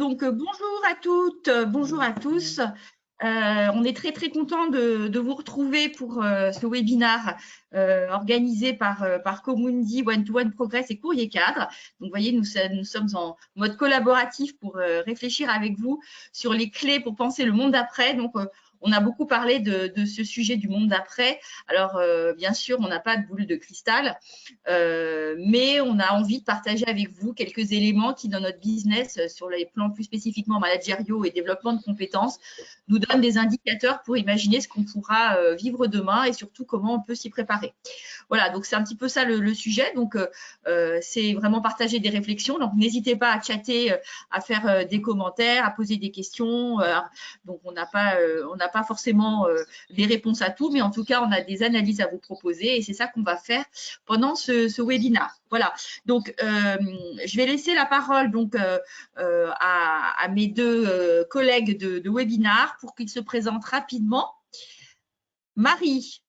Donc, bonjour à toutes, bonjour à tous. On est très content de vous retrouver pour ce webinaire organisé par Comundi One-to-One Progress et Courrier Cadre. Donc, vous voyez, nous sommes en mode collaboratif pour réfléchir avec vous sur les clés pour penser le monde d'après. Donc, on a beaucoup parlé de ce sujet du monde d'après. Alors, bien sûr, on n'a pas de boule de cristal, mais on a envie de partager avec vous quelques éléments qui, dans notre business, sur les plans plus spécifiquement managériaux et développement de compétences, nous donnent des indicateurs pour imaginer ce qu'on pourra vivre demain et surtout comment on peut s'y préparer. Voilà, donc c'est un petit peu ça le sujet. Donc, c'est vraiment partager des réflexions. Donc, n'hésitez pas à chatter, à faire des commentaires, à poser des questions. Donc, on n'a pas forcément les réponses à tout, mais en tout cas, on a des analyses à vous proposer et c'est ça qu'on va faire pendant ce webinaire. Voilà, donc je vais laisser la parole donc à mes deux collègues de webinaire pour qu'ils se présentent rapidement. Marie.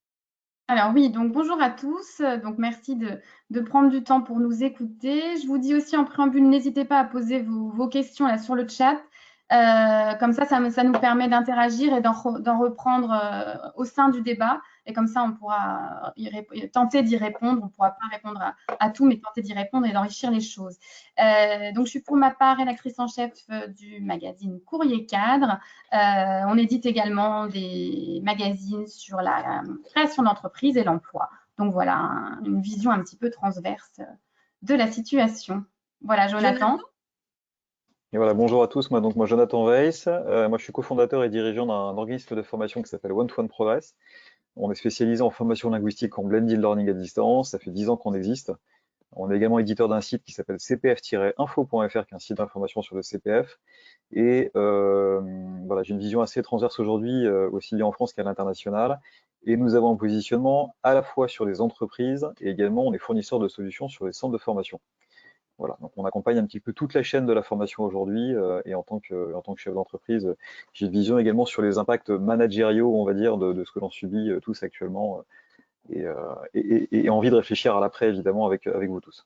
Alors oui, donc bonjour à tous. Donc merci de prendre du temps pour nous écouter. Je vous dis aussi en préambule, n'hésitez pas à poser vos questions là sur le chat. Comme ça nous permet d'interagir et d'en reprendre au sein du débat. Et comme ça, on pourra tenter d'y répondre. On ne pourra pas répondre à tout, mais tenter d'y répondre et d'enrichir les choses. Donc, je suis pour ma part rédactrice en chef du magazine Courrier Cadre. On édite également des magazines sur la création d'entreprises et l'emploi. Donc, voilà, une vision un petit peu transverse de la situation. Voilà, Jonathan. Et voilà, bonjour à tous, moi Jonathan Weiss, moi je suis cofondateur et dirigeant d'un organisme de formation qui s'appelle One-to-One Progress. On est spécialisé en formation linguistique en blended learning à distance, ça fait 10 ans qu'on existe. On est également éditeur d'un site qui s'appelle cpf-info.fr, qui est un site d'information sur le CPF. Et voilà, j'ai une vision assez transverse aujourd'hui, aussi bien en France qu'à l'international. Et nous avons un positionnement à la fois sur les entreprises et également on est fournisseur de solutions sur les centres de formation. Voilà, donc on accompagne un petit peu toute la chaîne de la formation aujourd'hui et en tant que chef d'entreprise, j'ai une vision également sur les impacts managériaux, on va dire, de ce que l'on subit tous actuellement et envie de réfléchir à l'après, évidemment, avec vous tous.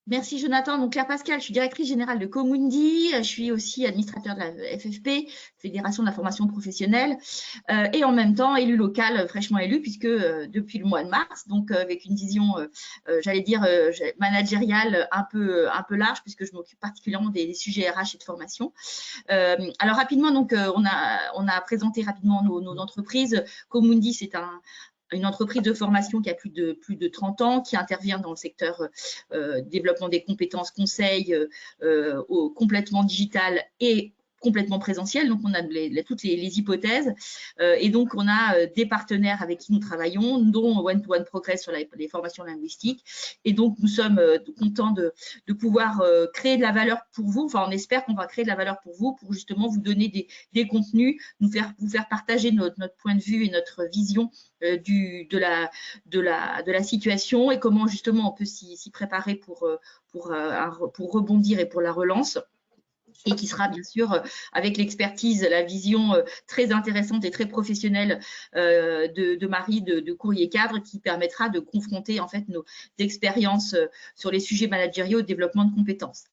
Merci Jonathan. Donc Claire Pascal, je suis directrice générale de Comundi. Je suis aussi administrateur de la FFP, Fédération de la formation professionnelle, et en même temps élue locale, fraîchement élue, puisque depuis le mois de mars, donc avec une vision, j'allais dire, managériale un peu large, puisque je m'occupe particulièrement des sujets RH et de formation. Alors rapidement, donc on a présenté rapidement nos entreprises. Comundi, c'est une entreprise de formation qui a plus de 30 ans, qui intervient dans le secteur développement des compétences, conseil, complètement digital et complètement présentiel. Donc, on a toutes les hypothèses. Et donc, on a des partenaires avec qui nous travaillons, dont One-to-One Progress sur les formations linguistiques. Et donc, nous sommes contents de pouvoir créer de la valeur pour vous. Enfin, on espère qu'on va créer de la valeur pour vous, pour justement vous donner des contenus, vous faire partager notre point de vue et notre vision de la situation et comment justement on peut s'y préparer pour rebondir et pour la relance. Et qui sera bien sûr avec l'expertise, la vision très intéressante et très professionnelle de Marie de Courrier Cadre, qui permettra de confronter en fait nos expériences sur les sujets managériaux, développement de compétences.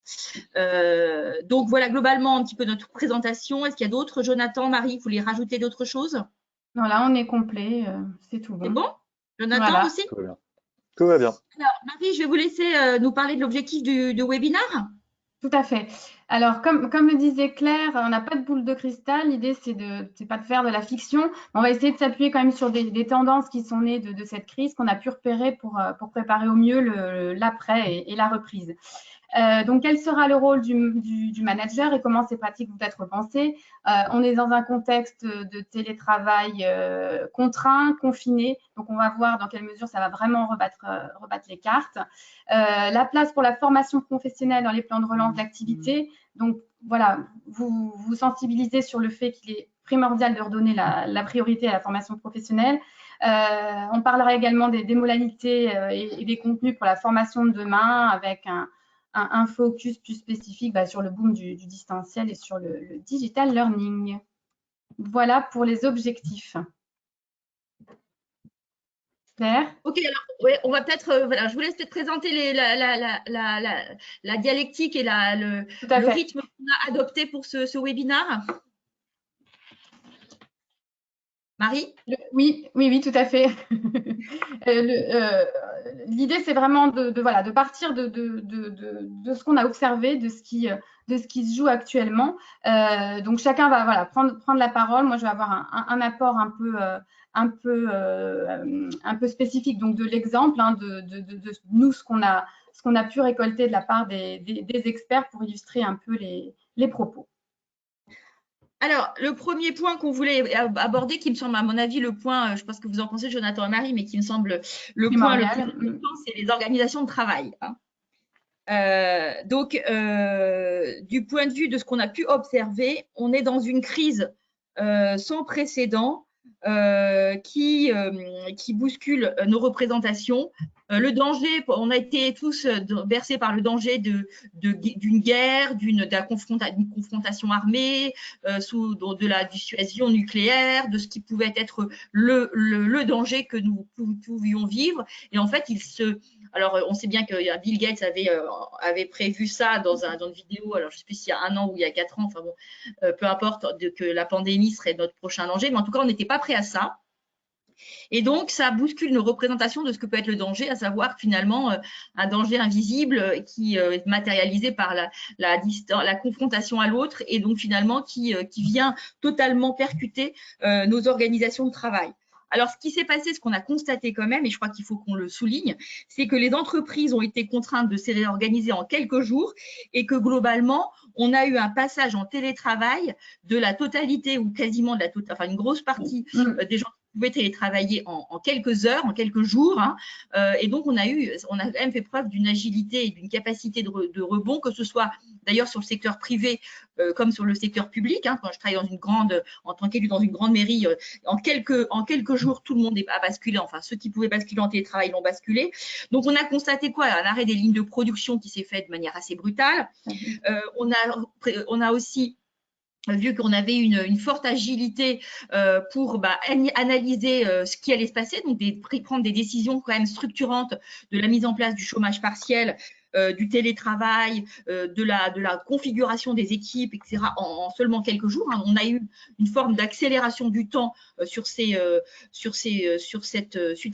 Donc voilà globalement un petit peu notre présentation. Est-ce qu'il y a d'autres, Jonathan, Marie, vous voulez rajouter d'autres choses? Non, là on est complet, c'est tout bon. C'est bon? Jonathan voilà. aussi? Tout va bien. Tout va bien. Alors Marie, je vais vous laisser nous parler de l'objectif du webinaire. Tout à fait. Alors, comme le disait Claire, on n'a pas de boule de cristal. L'idée, c'est pas de faire de la fiction. On va essayer de s'appuyer quand même sur des tendances qui sont nées de cette crise qu'on a pu repérer pour préparer au mieux l'après et la reprise. Donc, quel sera le rôle du manager et comment ces pratiques vont être pensées? On est dans un contexte de télétravail contraint, confiné. Donc, on va voir dans quelle mesure ça va vraiment rebattre les cartes. La place pour la formation professionnelle dans les plans de relance d'activité. Donc, voilà, vous sensibilisez sur le fait qu'il est primordial de redonner la priorité à la formation professionnelle. On parlera également des modalités et des contenus pour la formation de demain avec un focus plus spécifique sur le boom du distanciel et sur le digital learning. Voilà pour les objectifs. Claire? Ok, alors ouais, on va peut-être, voilà, je vous laisse peut-être présenter la dialectique et Tout à le fait. rythme qu'on a adopté pour ce webinaire. Marie? Oui, oui, oui, tout à fait. L'idée, c'est vraiment voilà, de partir de ce qu'on a observé, de ce qui se joue actuellement. Donc, chacun va voilà, prendre la parole. Moi, je vais avoir un apport un peu spécifique donc de l'exemple, hein, de nous, ce qu'on a pu récolter de la part des experts pour illustrer un peu les propos. Alors, le premier point qu'on voulait aborder, qui me semble, à mon avis, le point, je pense que vous en pensez, Jonathan et Marie, mais qui me semble le point le plus important, c'est les organisations de travail. Hein. Donc, du point de vue de ce qu'on a pu observer, on est dans une crise sans précédent qui bouscule nos représentations. Le danger, on a été tous bercés par le danger d'une guerre, d'une confrontation armée, sous de la dissuasion nucléaire, de ce qui pouvait être le danger que nous pouvions vivre. Et en fait, alors, on sait bien que Bill Gates avait prévu ça dans une vidéo, alors je ne sais plus s'il y a 1 an ou il y a 4 ans, enfin bon, peu importe, que la pandémie serait notre prochain danger, mais en tout cas, on n'était pas prêt à ça. Et donc, ça bouscule nos représentations de ce que peut être le danger, à savoir finalement un danger invisible qui est matérialisé par la confrontation à l'autre et donc finalement qui vient totalement percuter nos organisations de travail. Alors, ce qui s'est passé, ce qu'on a constaté quand même, et je crois qu'il faut qu'on le souligne, c'est que les entreprises ont été contraintes de se réorganiser en quelques jours et que globalement, on a eu un passage en télétravail de la totalité ou quasiment de enfin une grosse partie des gens qui pouvaient télétravailler en quelques heures, en quelques jours. Hein. Et donc, on a quand même fait preuve d'une agilité et d'une capacité de rebond, que ce soit d'ailleurs sur le secteur privé comme sur le secteur public. Hein. Quand je travaille en tant qu'élu dans une grande mairie, en quelques jours, tout le monde a basculé. Enfin, ceux qui pouvaient basculer en télétravail l'ont basculé. Donc, on a constaté quoi? Un arrêt des lignes de production qui s'est fait de manière assez brutale. On a aussi vu qu'on avait une forte agilité pour analyser ce qui allait se passer, donc prendre des décisions quand même structurantes de la mise en place du chômage partiel, du télétravail, de la configuration des équipes, etc. en seulement quelques jours. Hein. On a eu une forme d'accélération du temps suite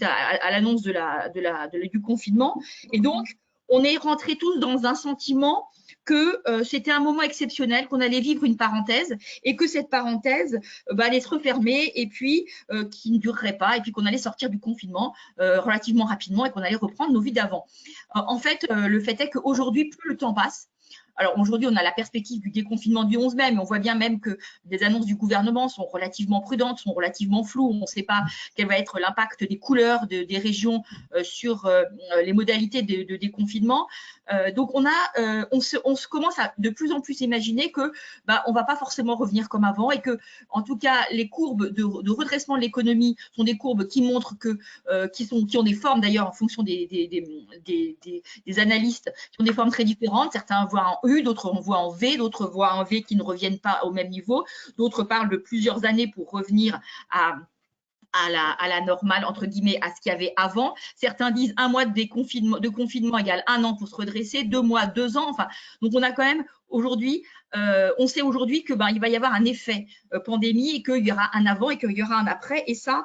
à l'annonce du confinement. Et donc, on est rentrés tous dans un sentiment que c'était un moment exceptionnel, qu'on allait vivre une parenthèse et que cette parenthèse allait se refermer et puis qui ne durerait pas et puis qu'on allait sortir du confinement relativement rapidement et qu'on allait reprendre nos vies d'avant. En fait, le fait est qu'aujourd'hui, plus le temps passe, alors aujourd'hui, on a la perspective du déconfinement du 11 mai, mais on voit bien même que des annonces du gouvernement sont relativement prudentes, sont relativement floues. On ne sait pas quel va être l'impact des couleurs des régions sur les modalités de déconfinement. Donc on se commence à de plus en plus imaginer que on ne va pas forcément revenir comme avant et que, en tout cas, les courbes de redressement de l'économie sont des courbes qui montrent qui ont des formes d'ailleurs en fonction des analystes, qui ont des formes très différentes. Certains voient en U, d'autres on voit en V, d'autres voient en V qui ne reviennent pas au même niveau, d'autres parlent de plusieurs années pour revenir à la normale, entre guillemets, à ce qu'il y avait avant. Certains disent 1 mois de confinement égale 1 an pour se redresser, 2 mois, 2 ans. Enfin, donc on a quand même aujourd'hui, on sait aujourd'hui que il va y avoir un effet pandémie et qu'il y aura un avant et qu'il y aura un après. Et ça,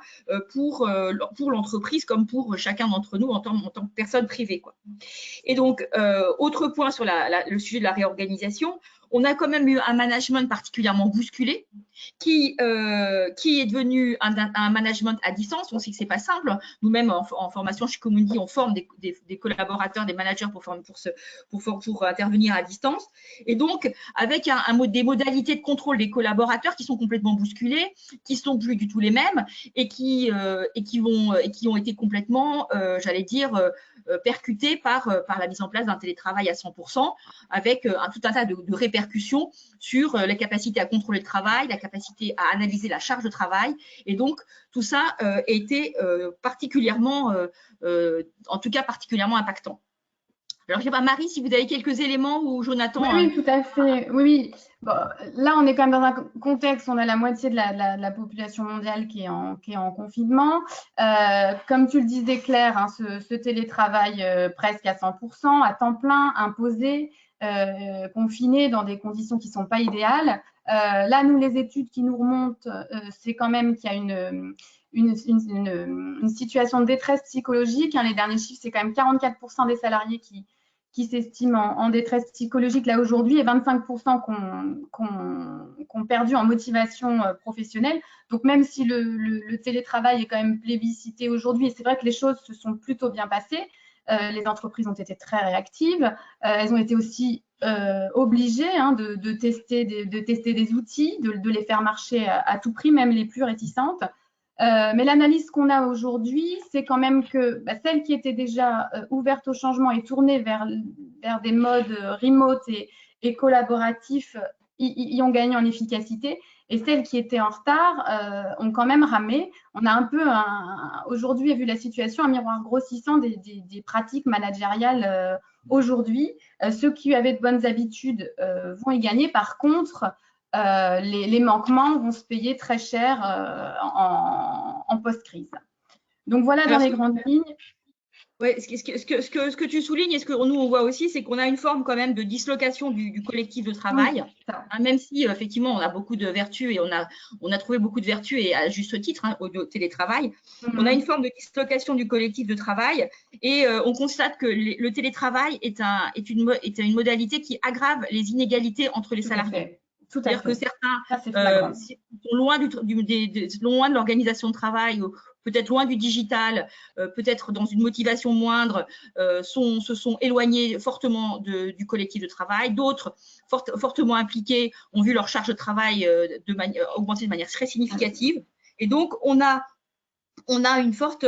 pour l'entreprise comme pour chacun d'entre nous en tant que personne privée, quoi. Et donc, autre point sur le sujet de la réorganisation, on a quand même eu un management particulièrement bousculé qui est devenu un management à distance. On sait que c'est pas simple. Nous-mêmes, en formation chez Comundi, on forme des collaborateurs, des managers pour intervenir à distance. Et donc, avec des modalités de contrôle des collaborateurs qui sont complètement bousculées, qui sont plus du tout les mêmes et qui ont été complètement, j'allais dire, percutés par la mise en place d'un télétravail à 100%, avec tout un tas de répercussions sur la capacité à contrôler le travail, la capacité à analyser la charge de travail. Et donc, tout ça a été particulièrement, en tout cas particulièrement impactant. Alors, je sais pas, Marie, si vous avez quelques éléments ou Jonathan. Oui, tout à fait. Oui, oui. Bon, là, on est quand même dans un contexte où on a la moitié de la population mondiale qui est en confinement. Comme tu le disais, Claire, hein, ce télétravail presque à 100%, à temps plein, imposé, confiné dans des conditions qui ne sont pas idéales. Là, nous, les études qui nous remontent, c'est quand même qu'il y a une situation de détresse psychologique. Hein. Les derniers chiffres, c'est quand même 44% des salariés qui s'estiment en détresse psychologique là aujourd'hui et 25% qu'on perdu en motivation professionnelle. Donc même si le télétravail est quand même plébiscité aujourd'hui, et c'est vrai que les choses se sont plutôt bien passées, les entreprises ont été très réactives, elles ont été aussi obligées hein, de tester des outils, de les faire marcher à tout prix, même les plus réticentes. Mais l'analyse qu'on a aujourd'hui, c'est quand même que celles qui étaient déjà ouvertes au changement et tournées vers des modes remote et collaboratifs y ont gagné en efficacité. Et celles qui étaient en retard ont quand même ramé. On a un peu, aujourd'hui, vu la situation, un miroir grossissant des pratiques managériales aujourd'hui. Ceux qui avaient de bonnes habitudes vont y gagner. Par contre, les manquements vont se payer très cher en post-crise. Donc voilà dans les grandes lignes. Ouais, ce que tu soulignes et ce que nous on voit aussi, c'est qu'on a une forme quand même de dislocation du collectif de travail, Oui, hein, même si effectivement on a beaucoup de vertus et on a trouvé beaucoup de vertus et à juste titre hein, au télétravail. On a une forme de dislocation du collectif de travail et on constate que le télétravail est une modalité qui aggrave les inégalités entre les salariés. C'est-à-dire que certains sont loin loin de l'organisation de travail, peut-être loin du digital, peut-être dans une motivation moindre, se sont éloignés fortement du collectif de travail. D'autres, fortement impliqués, ont vu leur charge de travail augmenter de manière très significative. Et donc, on a une forte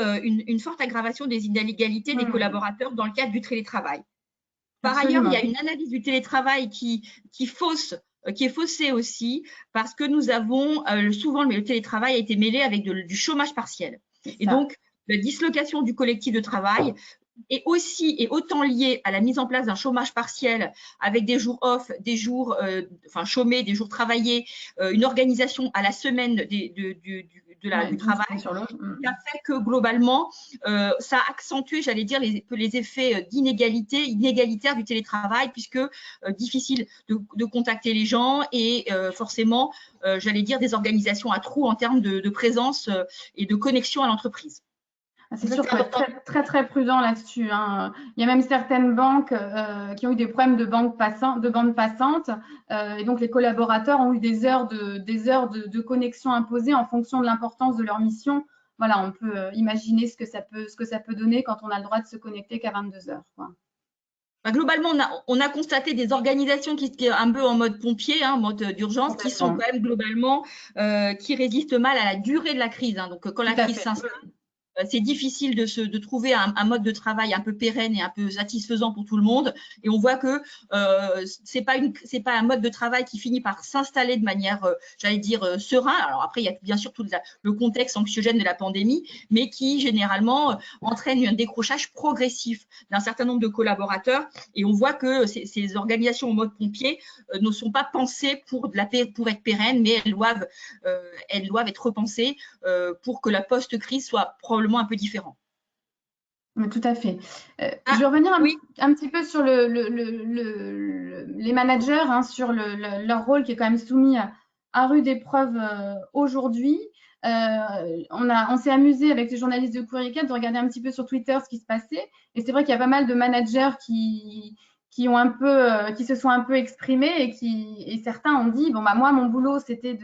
aggravation des inégalités des collaborateurs dans le cadre du télétravail. Par ailleurs, il y a une analyse du télétravail qui est faussée aussi parce que nous avons souvent le télétravail a été mêlé avec du chômage partiel. Et donc, la dislocation du collectif de travail est aussi et autant liée à la mise en place d'un chômage partiel avec des jours off, des jours chômés, des jours travaillés, une organisation à la semaine du travail, qui a fait que globalement, ça a accentué, j'allais dire, les effets inégalitaires du télétravail, puisque difficile de contacter les gens et forcément, j'allais dire, des organisations à trous en termes de présence et de connexion à l'entreprise. C'est sûr qu'il faut être très, très prudent là-dessus. Hein. Il y a même certaines banques qui ont eu des problèmes de bande passante et donc les collaborateurs ont eu des heures de connexion imposées en fonction de l'importance de leur mission. Voilà, on peut imaginer ce que ça peut donner quand on a le droit de se connecter qu'à 22 heures. Quoi. Globalement, on a constaté des organisations qui étaient un peu en mode pompier, en mode d'urgence, qui sont quand même globalement, qui résistent mal à la durée de la crise. Hein. Donc, quand la crise s'installe, c'est difficile de trouver un mode de travail un peu pérenne et un peu satisfaisant pour tout le monde. Et on voit que c'est pas un mode de travail qui finit par s'installer de manière, j'allais dire, serein. Alors après, il y a bien sûr tout le contexte anxiogène de la pandémie, mais qui généralement entraîne un décrochage progressif d'un certain nombre de collaborateurs. Et on voit que ces organisations en mode pompier ne sont pas pensées pour être pérennes, mais elles doivent être repensées pour que la post-crise soit probablement un peu différent. Tout à fait. Je vais revenir un petit peu sur les managers, hein, sur leur rôle qui est quand même soumis à rude épreuve aujourd'hui. On s'est amusé avec les journalistes de Courrier 4 de regarder un petit peu sur Twitter ce qui se passait. Et c'est vrai qu'il y a pas mal de managers qui se sont un peu exprimés et certains ont dit bon moi mon boulot c'était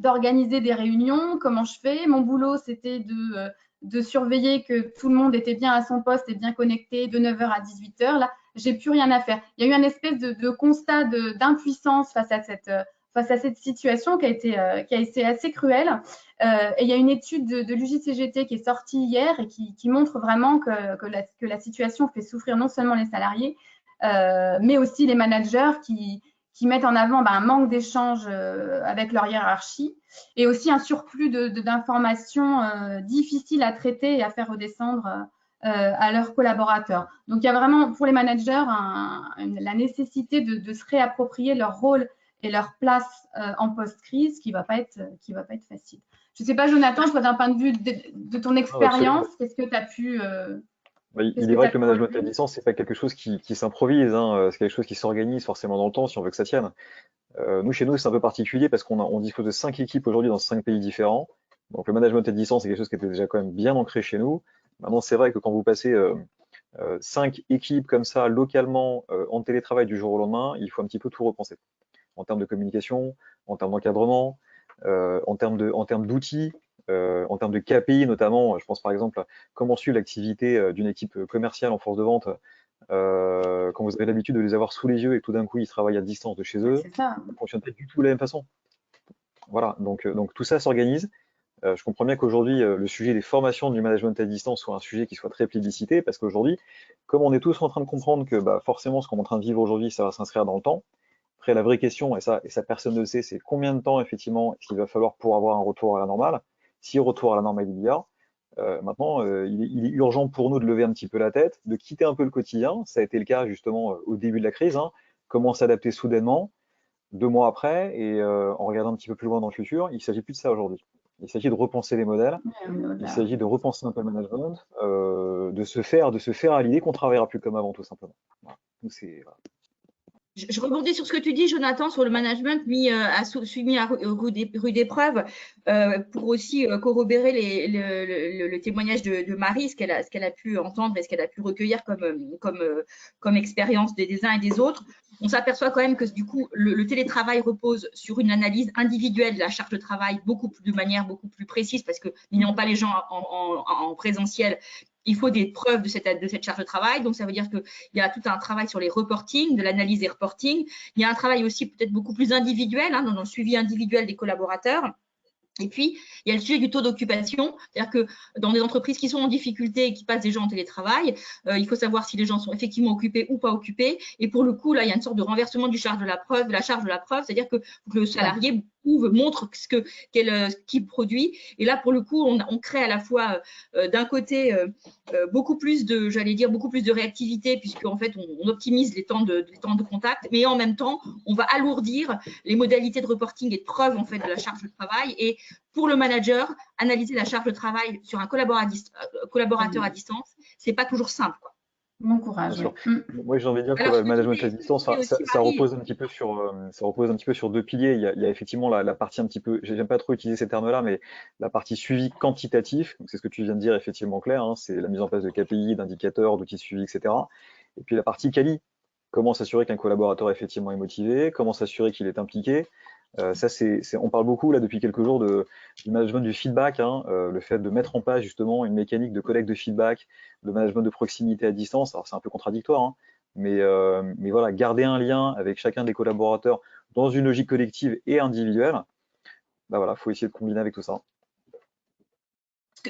d'organiser des réunions, comment je fais? Mon boulot c'était de surveiller que tout le monde était bien à son poste et bien connecté de 9h à 18h. Là, j'ai plus rien à faire. Il y a eu un espèce de constat d'impuissance face à cette situation qui a été assez cruelle. Et il y a une étude de l'UJCGT qui est sortie hier et qui montre vraiment que la situation fait souffrir non seulement les salariés, mais aussi les managers qui mettent en avant un manque d'échange avec leur hiérarchie et aussi un surplus d'informations difficiles à traiter et à faire redescendre à leurs collaborateurs. Donc, il y a vraiment pour les managers la nécessité de se réapproprier leur rôle et leur place en post-crise qui va pas être facile. Je ne sais pas, Jonathan, toi, d'un point de vue de ton expérience, qu'est-ce que tu as pu… il est vrai que le management à distance, c'est pas quelque chose qui s'improvise, hein, c'est quelque chose qui s'organise forcément dans le temps si on veut que ça tienne. Nous, chez nous, c'est un peu particulier parce qu'on dispose de 5 équipes aujourd'hui dans 5 pays différents. Donc le management à distance, c'est quelque chose qui était déjà quand même bien ancré chez nous. Maintenant, c'est vrai que quand vous passez 5 équipes comme ça, localement, en télétravail du jour au lendemain, il faut un petit peu tout repenser. En termes de communication, en termes d'encadrement, en termes d'outils, en termes de KPI notamment. Je pense par exemple à comment suivre l'activité d'une équipe commerciale en force de vente quand vous avez l'habitude de les avoir sous les yeux et que tout d'un coup ils travaillent à distance de chez eux. Ça ne fonctionne pas du tout de la même façon. Voilà, donc tout ça s'organise. Je comprends bien qu'aujourd'hui, le sujet des formations du management à distance soit un sujet qui soit très plébiscité, parce qu'aujourd'hui, comme on est tous en train de comprendre que forcément ce qu'on est en train de vivre aujourd'hui, ça va s'inscrire dans le temps. Après, la vraie question, et ça personne ne le sait, c'est combien de temps effectivement est-ce qu'il va falloir pour avoir un retour à la normale. Si retour à la normale il y a, maintenant, il est urgent pour nous de lever un petit peu la tête, de quitter un peu le quotidien. Ça a été le cas justement au début de la crise. Hein. Comment s'adapter soudainement, 2 mois après, et en regardant un petit peu plus loin dans le futur. Il ne s'agit plus de ça aujourd'hui. Il s'agit de repenser les modèles. Il s'agit de repenser un peu le management, de se faire à l'idée qu'on ne travaillera plus comme avant, tout simplement. Voilà. Donc, voilà. Je rebondis sur ce que tu dis, Jonathan, sur le mis à rude épreuve, pour aussi corroborer le témoignage de Marie, ce qu'elle a pu entendre et ce qu'elle a pu recueillir comme expérience des uns et des autres. On s'aperçoit quand même que du coup, le télétravail repose sur une analyse individuelle de la charge de travail de manière beaucoup plus précise, parce que n'ayant pas les gens en présentiel, il faut des preuves de cette charge de travail. Donc, ça veut dire qu'il y a tout un travail sur les reportings, de l'analyse des reportings. Il y a un travail aussi peut-être beaucoup plus individuel, hein, dans le suivi individuel des collaborateurs. Et puis, il y a le sujet du taux d'occupation, c'est-à-dire que dans des entreprises qui sont en difficulté et qui passent des gens en télétravail, il faut savoir si les gens sont effectivement occupés ou pas occupés. Et pour le coup, là, il y a une sorte de renversement de la charge de la preuve, c'est-à-dire que le salarié montre qu'il produit. Et là, pour le coup, on crée à la fois d'un côté beaucoup plus de réactivité, puisqu'en fait, on optimise les temps de contact, mais en même temps, on va alourdir les modalités de reporting et de preuve en fait de la charge de travail. Et pour le manager, analyser la charge de travail sur un collaborateur à distance, c'est pas toujours simple, quoi. Bon courage. Moi, j'ai envie de dire que le management à distance, ça repose un petit peu sur 2 piliers. Il y a effectivement la partie un petit peu, j'aime pas trop utiliser ces termes-là, mais la partie suivi quantitatif. C'est ce que tu viens de dire effectivement, Claire. Hein, c'est la mise en place de KPI, d'indicateurs, d'outils de suivi, etc. Et puis la partie quali. Comment s'assurer qu'un collaborateur effectivement est motivé, comment s'assurer qu'il est impliqué. On parle beaucoup là depuis quelques jours du management du feedback, hein, le fait de mettre en place justement une mécanique de collecte de feedback, de management de proximité à distance. Alors c'est un peu contradictoire, hein, mais voilà, garder un lien avec chacun des collaborateurs dans une logique collective et individuelle. Voilà, faut essayer de combiner avec tout ça.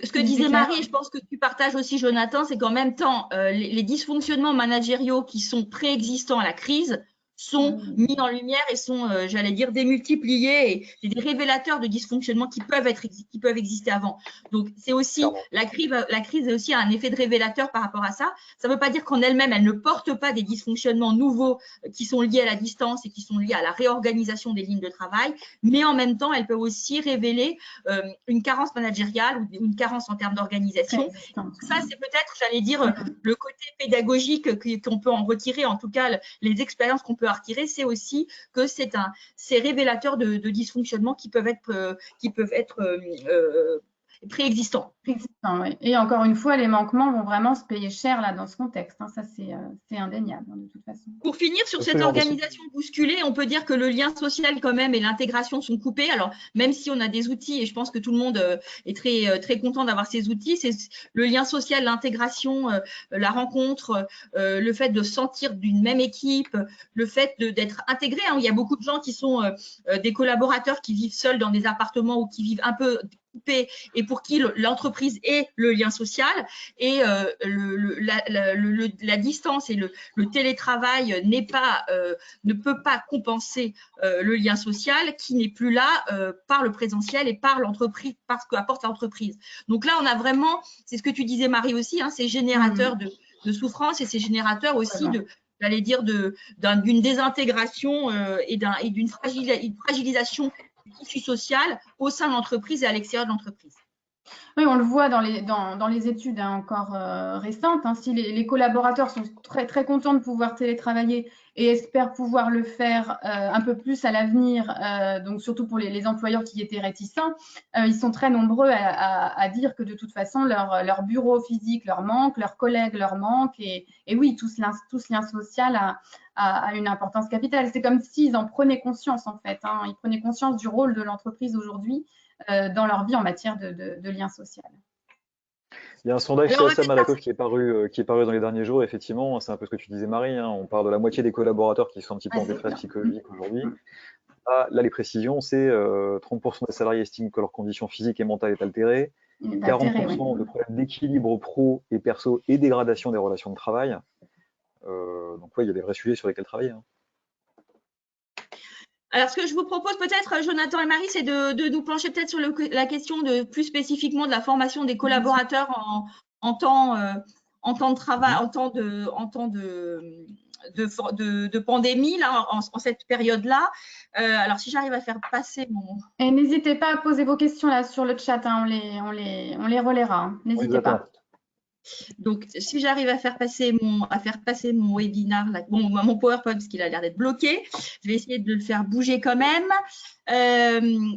Ce que disait Marie, et je pense que tu partages aussi, Jonathan, c'est qu'en même temps, les dysfonctionnements managériaux qui sont préexistants à la crise sont mis en lumière et sont, j'allais dire, démultipliés, et c'est des révélateurs de dysfonctionnements qui peuvent exister avant. Donc, c'est aussi, la crise est aussi un effet de révélateur par rapport à ça. Ça ne veut pas dire qu'en elle-même, elle ne porte pas des dysfonctionnements nouveaux qui sont liés à la distance et qui sont liés à la réorganisation des lignes de travail, mais en même temps, elle peut aussi révéler une carence managériale ou une carence en termes d'organisation. Ça, c'est peut-être, j'allais dire, le côté pédagogique qu'on peut en retirer, en tout cas, les expériences qu'on peut en retirer, c'est aussi que c'est révélateur de dysfonctionnements qui peuvent être préexistants. Oui. Et encore une fois, les manquements vont vraiment se payer cher là dans ce contexte. Hein. Ça, c'est indéniable, hein, de toute façon. Pour finir sur cette organisation bousculée, on peut dire que le lien social quand même et l'intégration sont coupés. Alors, même si on a des outils, et je pense que tout le monde est très, très content d'avoir ces outils, c'est le lien social, l'intégration, la rencontre, le fait de sentir d'une même équipe, le fait d'être intégré. Hein. Il y a beaucoup de gens qui sont des collaborateurs qui vivent seuls dans des appartements ou qui vivent un peu occupés et pour qui l'entreprise est le lien social, et la distance et le télétravail ne peut pas compenser le lien social qui n'est plus là par le présentiel et par l'entreprise, par ce qu'apporte l'entreprise. Donc là, on a vraiment, c'est ce que tu disais Marie aussi, hein, c'est générateur de souffrance et c'est générateur aussi j'allais dire, d'une désintégration et d'une fragilisation du tissu social au sein de l'entreprise et à l'extérieur de l'entreprise. Oui, on le voit dans les études encore récentes. Hein, si les collaborateurs sont très, très contents de pouvoir télétravailler et espèrent pouvoir le faire un peu plus à l'avenir, donc surtout pour les employeurs qui étaient réticents, ils sont très nombreux à dire que de toute façon, leur bureau physique leur manque, leurs collègues leur manquent. Et oui, tout ce lien social a une importance capitale. C'est comme s'ils en prenaient conscience, en fait. Hein, ils prenaient conscience du rôle de l'entreprise aujourd'hui dans leur vie en matière de lien social. Il y a un sondage CSA Malakoff qui est paru dans les derniers jours, effectivement, c'est un peu ce que tu disais Marie, hein, on parle de la moitié des collaborateurs qui sont un petit peu en détresse psychologique aujourd'hui. Là, les précisions, c'est 30% des salariés estiment que leur condition physique et mentale est altérée, 40% de problèmes d'équilibre pro et perso et dégradation des relations de travail. Donc oui, il y a des vrais sujets sur lesquels travailler. Hein. Alors, ce que je vous propose peut-être, Jonathan et Marie, c'est de nous pencher peut-être sur la question plus spécifiquement de la formation des collaborateurs en temps de travail, en temps de pandémie, là, en cette période-là. Alors, si j'arrive à faire passer mon… Et n'hésitez pas à poser vos questions là sur le chat, hein, on les relaiera. Hein. N'hésitez pas. Donc, si j'arrive à faire passer mon webinar, mon PowerPoint, parce qu'il a l'air d'être bloqué, je vais essayer de le faire bouger quand même.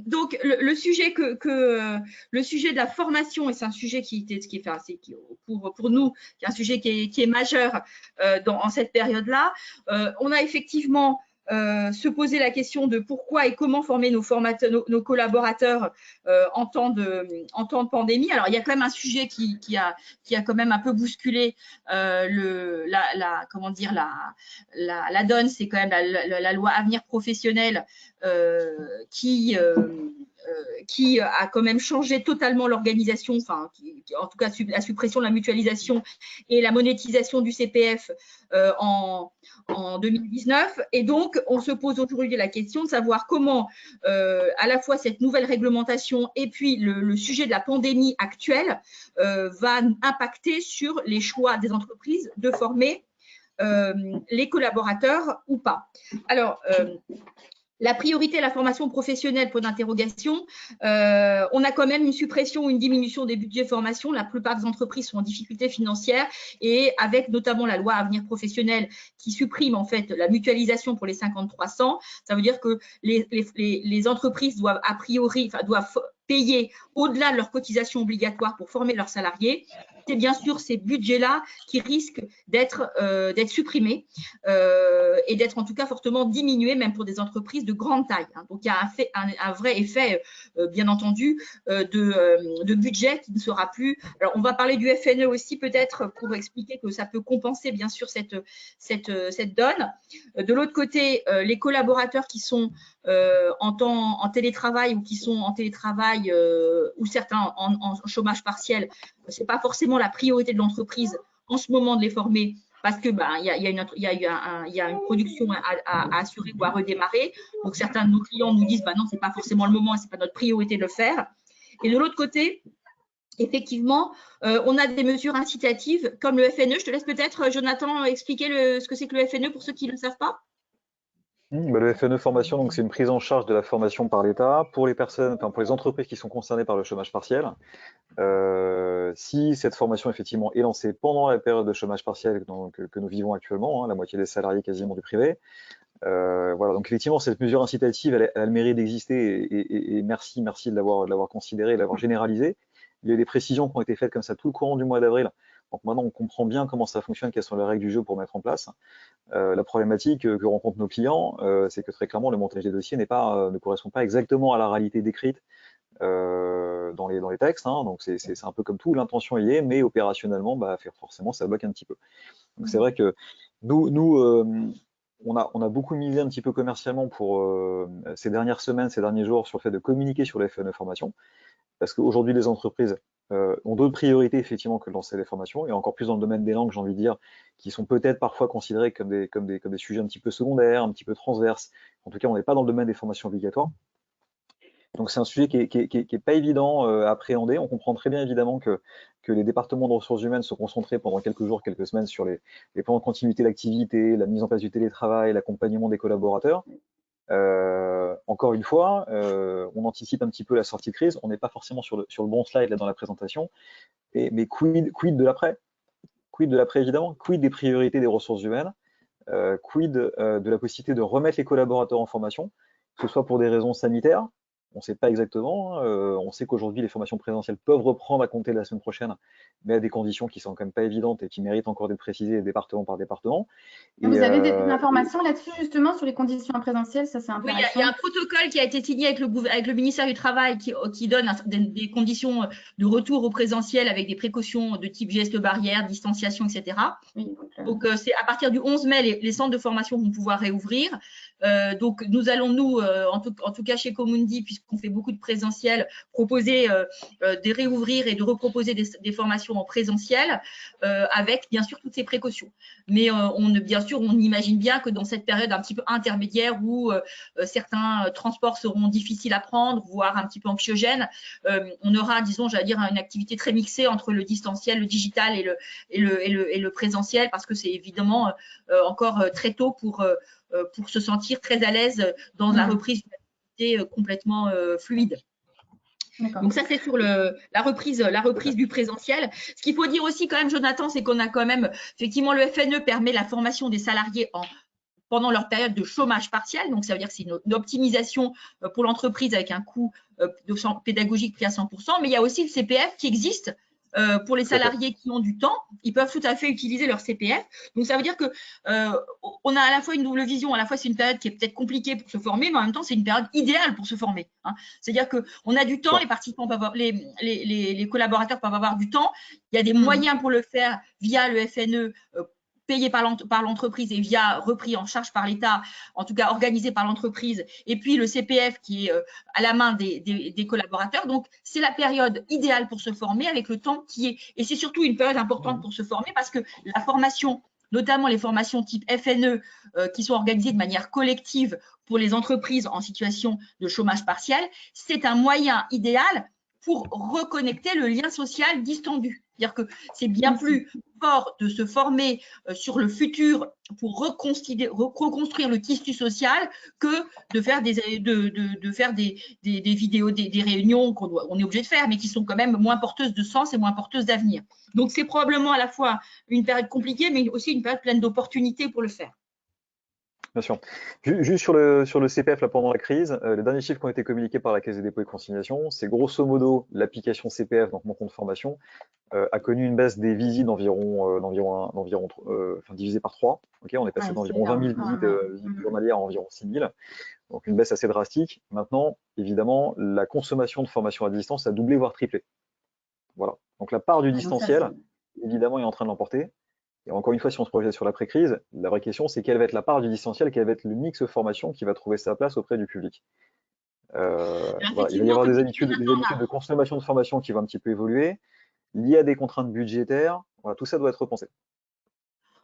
Donc, le sujet le sujet de la formation, et c'est un sujet pour nous, qui est un sujet qui est majeur en cette période-là. On a effectivement se poser la question de pourquoi et comment former nos collaborateurs en temps de pandémie. Alors, il y a quand même un sujet qui a quand même un peu bousculé la donne, c'est quand même la loi Avenir Professionnel qui a quand même changé totalement l'organisation, enfin, en tout cas la suppression de la mutualisation et la monétisation du CPF en 2019. Et donc, on se pose aujourd'hui la question de savoir comment, à la fois cette nouvelle réglementation et puis le sujet de la pandémie actuelle va impacter sur les choix des entreprises de former les collaborateurs ou pas. Alors, la priorité à la formation professionnelle, point d'interrogation. On a quand même une suppression ou une diminution des budgets de formation. La plupart des entreprises sont en difficulté financière et avec notamment la loi Avenir Professionnel qui supprime en fait la mutualisation pour les 50-300. Ça veut dire que les entreprises doivent doivent payer au-delà de leurs cotisations obligatoires pour former leurs salariés. C'est bien sûr ces budgets-là qui risquent d'être supprimés et d'être en tout cas fortement diminués, même pour des entreprises de grande taille. Hein. Donc, il y a un vrai effet, bien entendu, de budget qui ne sera plus… Alors, on va parler du FNE aussi peut-être pour expliquer que ça peut compenser bien sûr cette donne. De l'autre côté, les collaborateurs qui sont en télétravail ou qui sont en télétravail ou certains en chômage partiel, ce n'est pas forcément la priorité de l'entreprise en ce moment de les former parce que il y a une production à assurer ou à redémarrer. Donc, certains de nos clients nous disent non, ce n'est pas forcément le moment, ce n'est pas notre priorité de le faire. Et de l'autre côté, effectivement, on a des mesures incitatives comme le FNE. Je te laisse peut-être, Jonathan, expliquer ce que c'est que le FNE pour ceux qui ne le savent pas. Le FNE formation, donc c'est une prise en charge de la formation par l'État pour les personnes, pour les entreprises qui sont concernées par le chômage partiel. Si cette formation effectivement est lancée pendant la période de chômage partiel que nous vivons actuellement, hein, la moitié des salariés quasiment du privé, voilà. Donc effectivement cette mesure incitative, elle a le mérite d'exister et merci de l'avoir considérée, de l'avoir généralisée. Il y a eu des précisions qui ont été faites comme ça tout le courant du mois d'avril. Donc maintenant, on comprend bien comment ça fonctionne, quelles sont les règles du jeu pour mettre en place. La problématique que rencontrent nos clients, c'est que très clairement, le montage des dossiers ne correspond pas exactement à la réalité décrite dans les textes. Hein. Donc c'est un peu comme tout, l'intention y est, mais opérationnellement, forcément, ça bloque un petit peu. Donc c'est vrai que nous on a beaucoup misé un petit peu commercialement pour ces dernières semaines, ces derniers jours, sur le fait de communiquer sur les FNE formation. parce qu'aujourd'hui, les entreprises ont d'autres priorités, effectivement, que de lancer des formations, et encore plus dans le domaine des langues, j'ai envie de dire, qui sont peut-être parfois considérés comme des sujets un petit peu secondaires, un petit peu transverses. En tout cas, on n'est pas dans le domaine des formations obligatoires. Donc c'est un sujet qui est pas évident à appréhender. On comprend très bien évidemment que les départements de ressources humaines se concentraient pendant quelques jours, quelques semaines sur les plans de continuité d'activité, la mise en place du télétravail, l'accompagnement des collaborateurs. Encore une fois, on anticipe un petit peu la sortie de crise. On n'est pas forcément sur le bon slide là dans la présentation. Mais quid de l'après? Quid de l'après évidemment? Quid des priorités des ressources humaines? Quid de la possibilité de remettre les collaborateurs en formation, que ce soit pour des raisons sanitaires? On ne sait pas exactement. On sait qu'aujourd'hui, les formations présentielles peuvent reprendre à compter de la semaine prochaine, mais à des conditions qui sont quand même pas évidentes et qui méritent encore d'être précisées département par département. Vous avez des informations là-dessus, justement, sur les conditions en présentiel? Ça, c'est intéressant. Oui, il y a un protocole qui a été signé avec le ministère du Travail qui donne des conditions de retour au présentiel avec des précautions de type gestes barrières, distanciation, etc. Oui, donc, c'est à partir du 11 mai, les centres de formation vont pouvoir réouvrir. Donc, nous allons, en tout cas chez Comundi, puisqu'on fait beaucoup de présentiel, proposer de réouvrir et de reproposer des formations en présentiel avec, bien sûr, toutes ces précautions. Mais bien sûr, on imagine bien que dans cette période un petit peu intermédiaire où certains transports seront difficiles à prendre, voire un petit peu anxiogènes, on aura, disons, j'allais dire, une activité très mixée entre le distanciel, le digital et le présentiel, parce que c'est évidemment encore très tôt pour se sentir très à l'aise dans la reprise d'une activité complètement fluide. Donc ça, c'est sur la reprise du présentiel. Ce qu'il faut dire aussi quand même, Jonathan, c'est qu'on a quand même, effectivement, le FNE permet la formation des salariés pendant leur période de chômage partiel. Donc, ça veut dire que c'est une optimisation pour l'entreprise avec un coût pédagogique pris à 100%. Mais il y a aussi le CPF qui existe pour les salariés qui ont du temps. Ils peuvent tout à fait utiliser leur CPF. Donc, ça veut dire que on a à la fois une double vision. À la fois, c'est une période qui est peut-être compliquée pour se former, mais en même temps, c'est une période idéale pour se former. Hein. C'est-à-dire qu'on a du temps, les participants peuvent avoir, les collaborateurs peuvent avoir du temps. Il y a des moyens pour le faire via le FNE payé par l'entreprise et repris en charge par l'État, en tout cas organisé par l'entreprise, et puis le CPF qui est à la main des collaborateurs. Donc, c'est la période idéale pour se former avec le temps qui est… Et c'est surtout une période importante pour se former parce que la formation, notamment les formations type FNE qui sont organisées de manière collective pour les entreprises en situation de chômage partiel, c'est un moyen idéal pour reconnecter le lien social distendu. C'est-à-dire que c'est bien plus fort de se former sur le futur pour reconstruire le tissu social que de faire des vidéos, des réunions qu'on est obligé de faire, mais qui sont quand même moins porteuses de sens et moins porteuses d'avenir. Donc, c'est probablement à la fois une période compliquée, mais aussi une période pleine d'opportunités pour le faire. Bien sûr. Juste sur le CPF là, pendant la crise, les derniers chiffres qui ont été communiqués par la Caisse des dépôts et consignations, c'est grosso modo l'application CPF, donc mon compte formation, a connu une baisse des visites divisé par 3. Okay, on est passé d'environ 20 000 visites journalières à environ 6 000. Donc une baisse assez drastique. Maintenant, évidemment, la consommation de formation à distance a doublé, voire triplé. Voilà. Donc la part du distanciel, évidemment, est en train de l'emporter. Et encore une fois, si on se projette sur l'après-crise, la vraie question, c'est quelle va être la part du distanciel, quel va être le mix formation qui va trouver sa place auprès du public. Voilà. Il va y avoir des habitudes de consommation de formation qui vont un petit peu évoluer, liées à des contraintes budgétaires. Voilà, tout ça doit être repensé.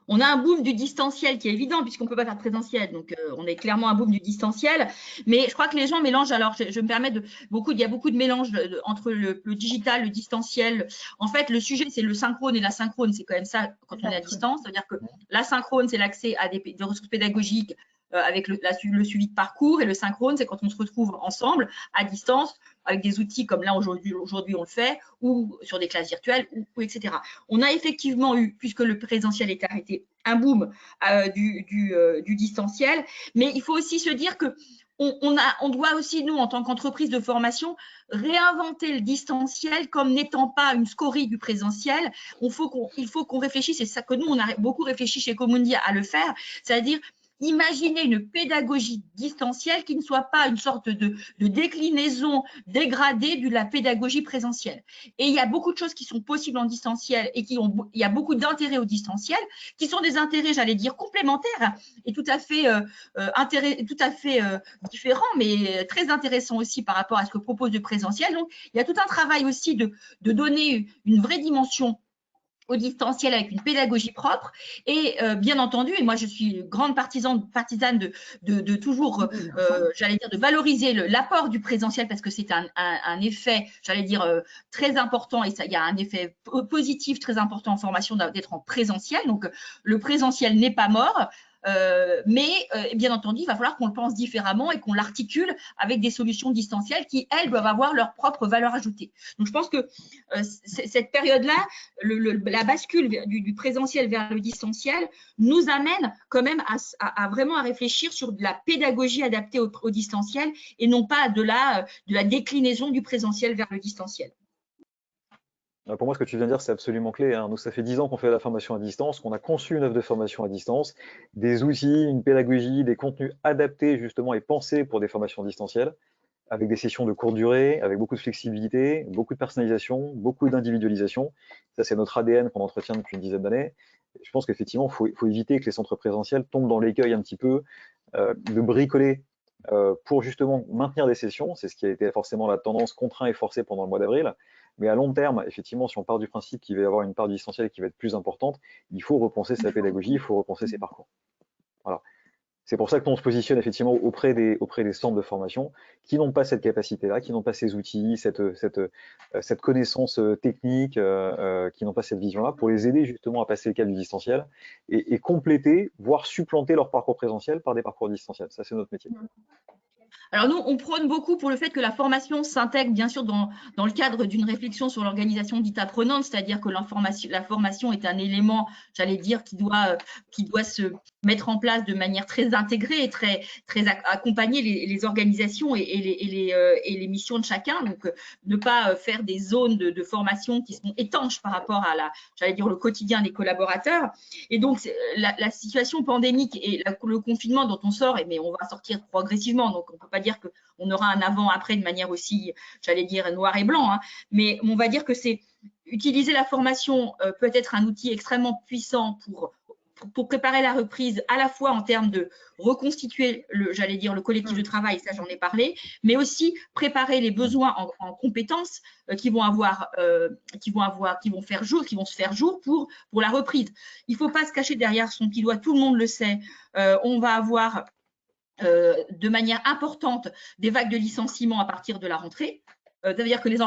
On a un boom du distanciel qui est évident puisqu'on ne peut pas faire de présentiel. Donc, on a clairement un boom du distanciel. Mais je crois que les gens mélangent. Alors, je me permets il y a beaucoup de mélange entre le digital, le distanciel. En fait, le sujet, c'est le synchrone et l'asynchrone. C'est quand même ça quand on est à distance. C'est-à-dire que l'asynchrone, c'est l'accès à des ressources pédagogiques avec le suivi de parcours, et le synchrone, c'est quand on se retrouve ensemble à distance avec des outils comme là aujourd'hui on le fait, ou sur des classes virtuelles, ou etc. On a effectivement eu, puisque le présentiel est arrêté, un boom du distanciel, mais il faut aussi se dire que on doit aussi, nous, en tant qu'entreprise de formation, réinventer le distanciel comme n'étant pas une scorie du présentiel. Il faut qu'on réfléchisse, c'est ça que nous, on a beaucoup réfléchi chez Comundi à le faire, c'est-à-dire imaginer une pédagogie distancielle qui ne soit pas une sorte de déclinaison dégradée de la pédagogie présentielle. Et il y a beaucoup de choses qui sont possibles en distanciel et il y a beaucoup d'intérêts au distanciel, qui sont des intérêts, j'allais dire, complémentaires et tout à fait différents, mais très intéressants aussi par rapport à ce que propose le présentiel. Donc, il y a tout un travail aussi de donner une vraie dimension au distanciel avec une pédagogie propre et bien entendu, et moi je suis grande partisane de toujours, j'allais dire, de valoriser l'apport du présentiel parce que c'est un effet, j'allais dire, très important et il y a un effet positif très important en formation d'être en présentiel. Donc le présentiel n'est pas mort. Mais bien entendu, il va falloir qu'on le pense différemment et qu'on l'articule avec des solutions distancielles qui, elles, doivent avoir leur propre valeur ajoutée. Donc, je pense que cette période-là, la bascule du présentiel vers le distanciel nous amène quand même à vraiment à réfléchir sur de la pédagogie adaptée au distanciel et non pas de la déclinaison du présentiel vers le distanciel. Pour moi, ce que tu viens de dire, c'est absolument clé, hein. Nous, ça fait 10 ans qu'on fait la formation à distance, qu'on a conçu une offre de formation à distance, des outils, une pédagogie, des contenus adaptés justement et pensés pour des formations distancielles, avec des sessions de courte durée, avec beaucoup de flexibilité, beaucoup de personnalisation, beaucoup d'individualisation. Ça, c'est notre ADN qu'on entretient depuis une dizaine d'années. Je pense qu'effectivement, il faut éviter que les centres présentiels tombent dans l'écueil un petit peu de bricoler pour justement maintenir des sessions. C'est ce qui a été forcément la tendance contraint et forcée pendant le mois d'avril. Mais à long terme, effectivement, si on part du principe qu'il va y avoir une part distancielle qui va être plus importante, il faut repenser sa pédagogie, il faut repenser ses parcours. Voilà. C'est pour ça que nous on se positionne effectivement auprès des centres de formation qui n'ont pas cette capacité-là, qui n'ont pas ces outils, cette connaissance technique, qui n'ont pas cette vision-là, pour les aider justement à passer le cap du distanciel et compléter, voire supplanter leur parcours présentiel par des parcours distanciels. Ça, c'est notre métier. Alors nous, on prône beaucoup pour le fait que la formation s'intègre bien sûr dans le cadre d'une réflexion sur l'organisation dite apprenante, c'est-à-dire que la formation est un élément, j'allais dire, qui doit se mettre en place de manière très intégrée et très accompagner les organisations et les missions de chacun. Donc, ne pas faire des zones de formation qui sont étanches par rapport à j'allais dire, le quotidien des collaborateurs. Et donc, la situation pandémique et le confinement dont on sort, mais on va sortir progressivement, donc on ne peut pas dire qu'on aura un avant-après de manière aussi, j'allais dire, noir et blanc, hein, mais on va dire que c'est utiliser la formation peut être un outil extrêmement puissant pour préparer la reprise, à la fois en termes de reconstituer, j'allais dire, le collectif de travail, ça j'en ai parlé, mais aussi préparer les besoins en compétences qui vont se faire jour pour la reprise. Il ne faut pas se cacher derrière son petit doigt, tout le monde le sait. On va avoir de manière importante des vagues de licenciements à partir de la rentrée. Ça veut dire que les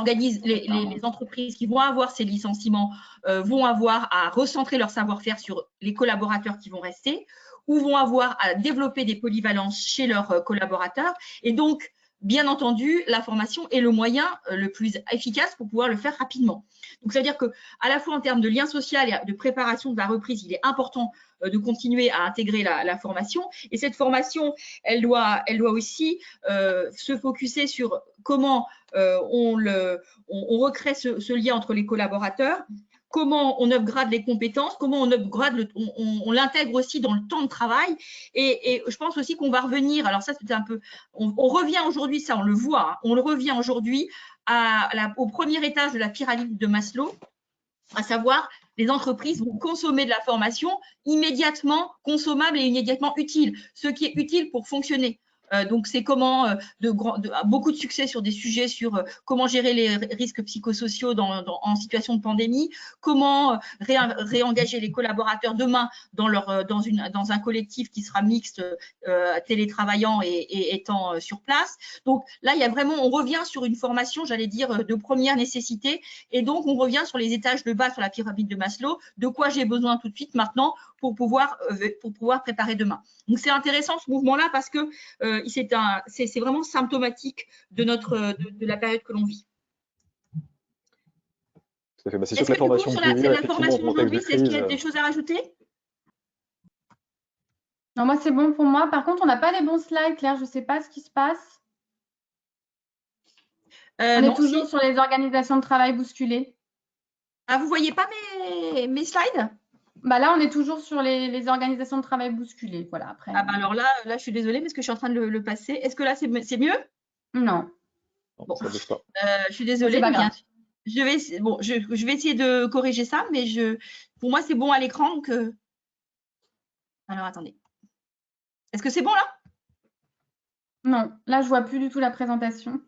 entreprises qui vont avoir ces licenciements vont avoir à recentrer leur savoir-faire sur les collaborateurs qui vont rester ou vont avoir à développer des polyvalences chez leurs collaborateurs. Et donc, bien entendu, la formation est le moyen le plus efficace pour pouvoir le faire rapidement. Donc, ça veut dire qu'à la fois en termes de lien social et de préparation de la reprise, il est important de continuer à intégrer la formation. Et cette formation, elle doit aussi se focuser sur comment on recrée ce lien entre les collaborateurs, comment on upgrade les compétences, comment on l'intègre aussi dans le temps de travail. Et je pense aussi qu'on va revenir, alors ça c'était un peu, on revient aujourd'hui, ça on le voit, hein, on le revient aujourd'hui au premier étage de la pyramide de Maslow, à savoir les entreprises vont consommer de la formation immédiatement consommable et immédiatement utile, ce qui est utile pour fonctionner. Donc, c'est comment beaucoup de succès sur des sujets sur comment gérer les risques psychosociaux en situation de pandémie, comment réengager les collaborateurs demain dans un collectif qui sera mixte, télétravaillant et étant sur place. Donc là, on revient sur une formation, j'allais dire, de première nécessité, et donc on revient sur les étages de bas sur la pyramide de Maslow, de quoi j'ai besoin tout de suite maintenant pour pouvoir préparer demain. Donc c'est intéressant ce mouvement-là parce que c'est vraiment symptomatique de la période que l'on vit. Bah, c'est sûr que la formation aujourd'hui, est-ce qu'il y a des choses à rajouter? Non, moi c'est bon pour moi. Par contre, on n'a pas les bons slides, Claire. Je ne sais pas ce qui se passe. On est toujours sur les organisations de travail bousculées. Ah, vous ne voyez pas mes slides? Là, on est toujours sur les organisations de travail bousculées. Voilà, après. Ah bah alors là, je suis désolée parce que je suis en train de le passer. Est-ce que là, c'est mieux? Non. Non, Bon, ça bouge pas. je suis C'est désolée, pas mais grave. je vais essayer de corriger ça, mais pour moi, c'est bon à l'écran. Donc, alors, attendez. Est-ce que c'est bon là? Non, là, je vois plus du tout la présentation.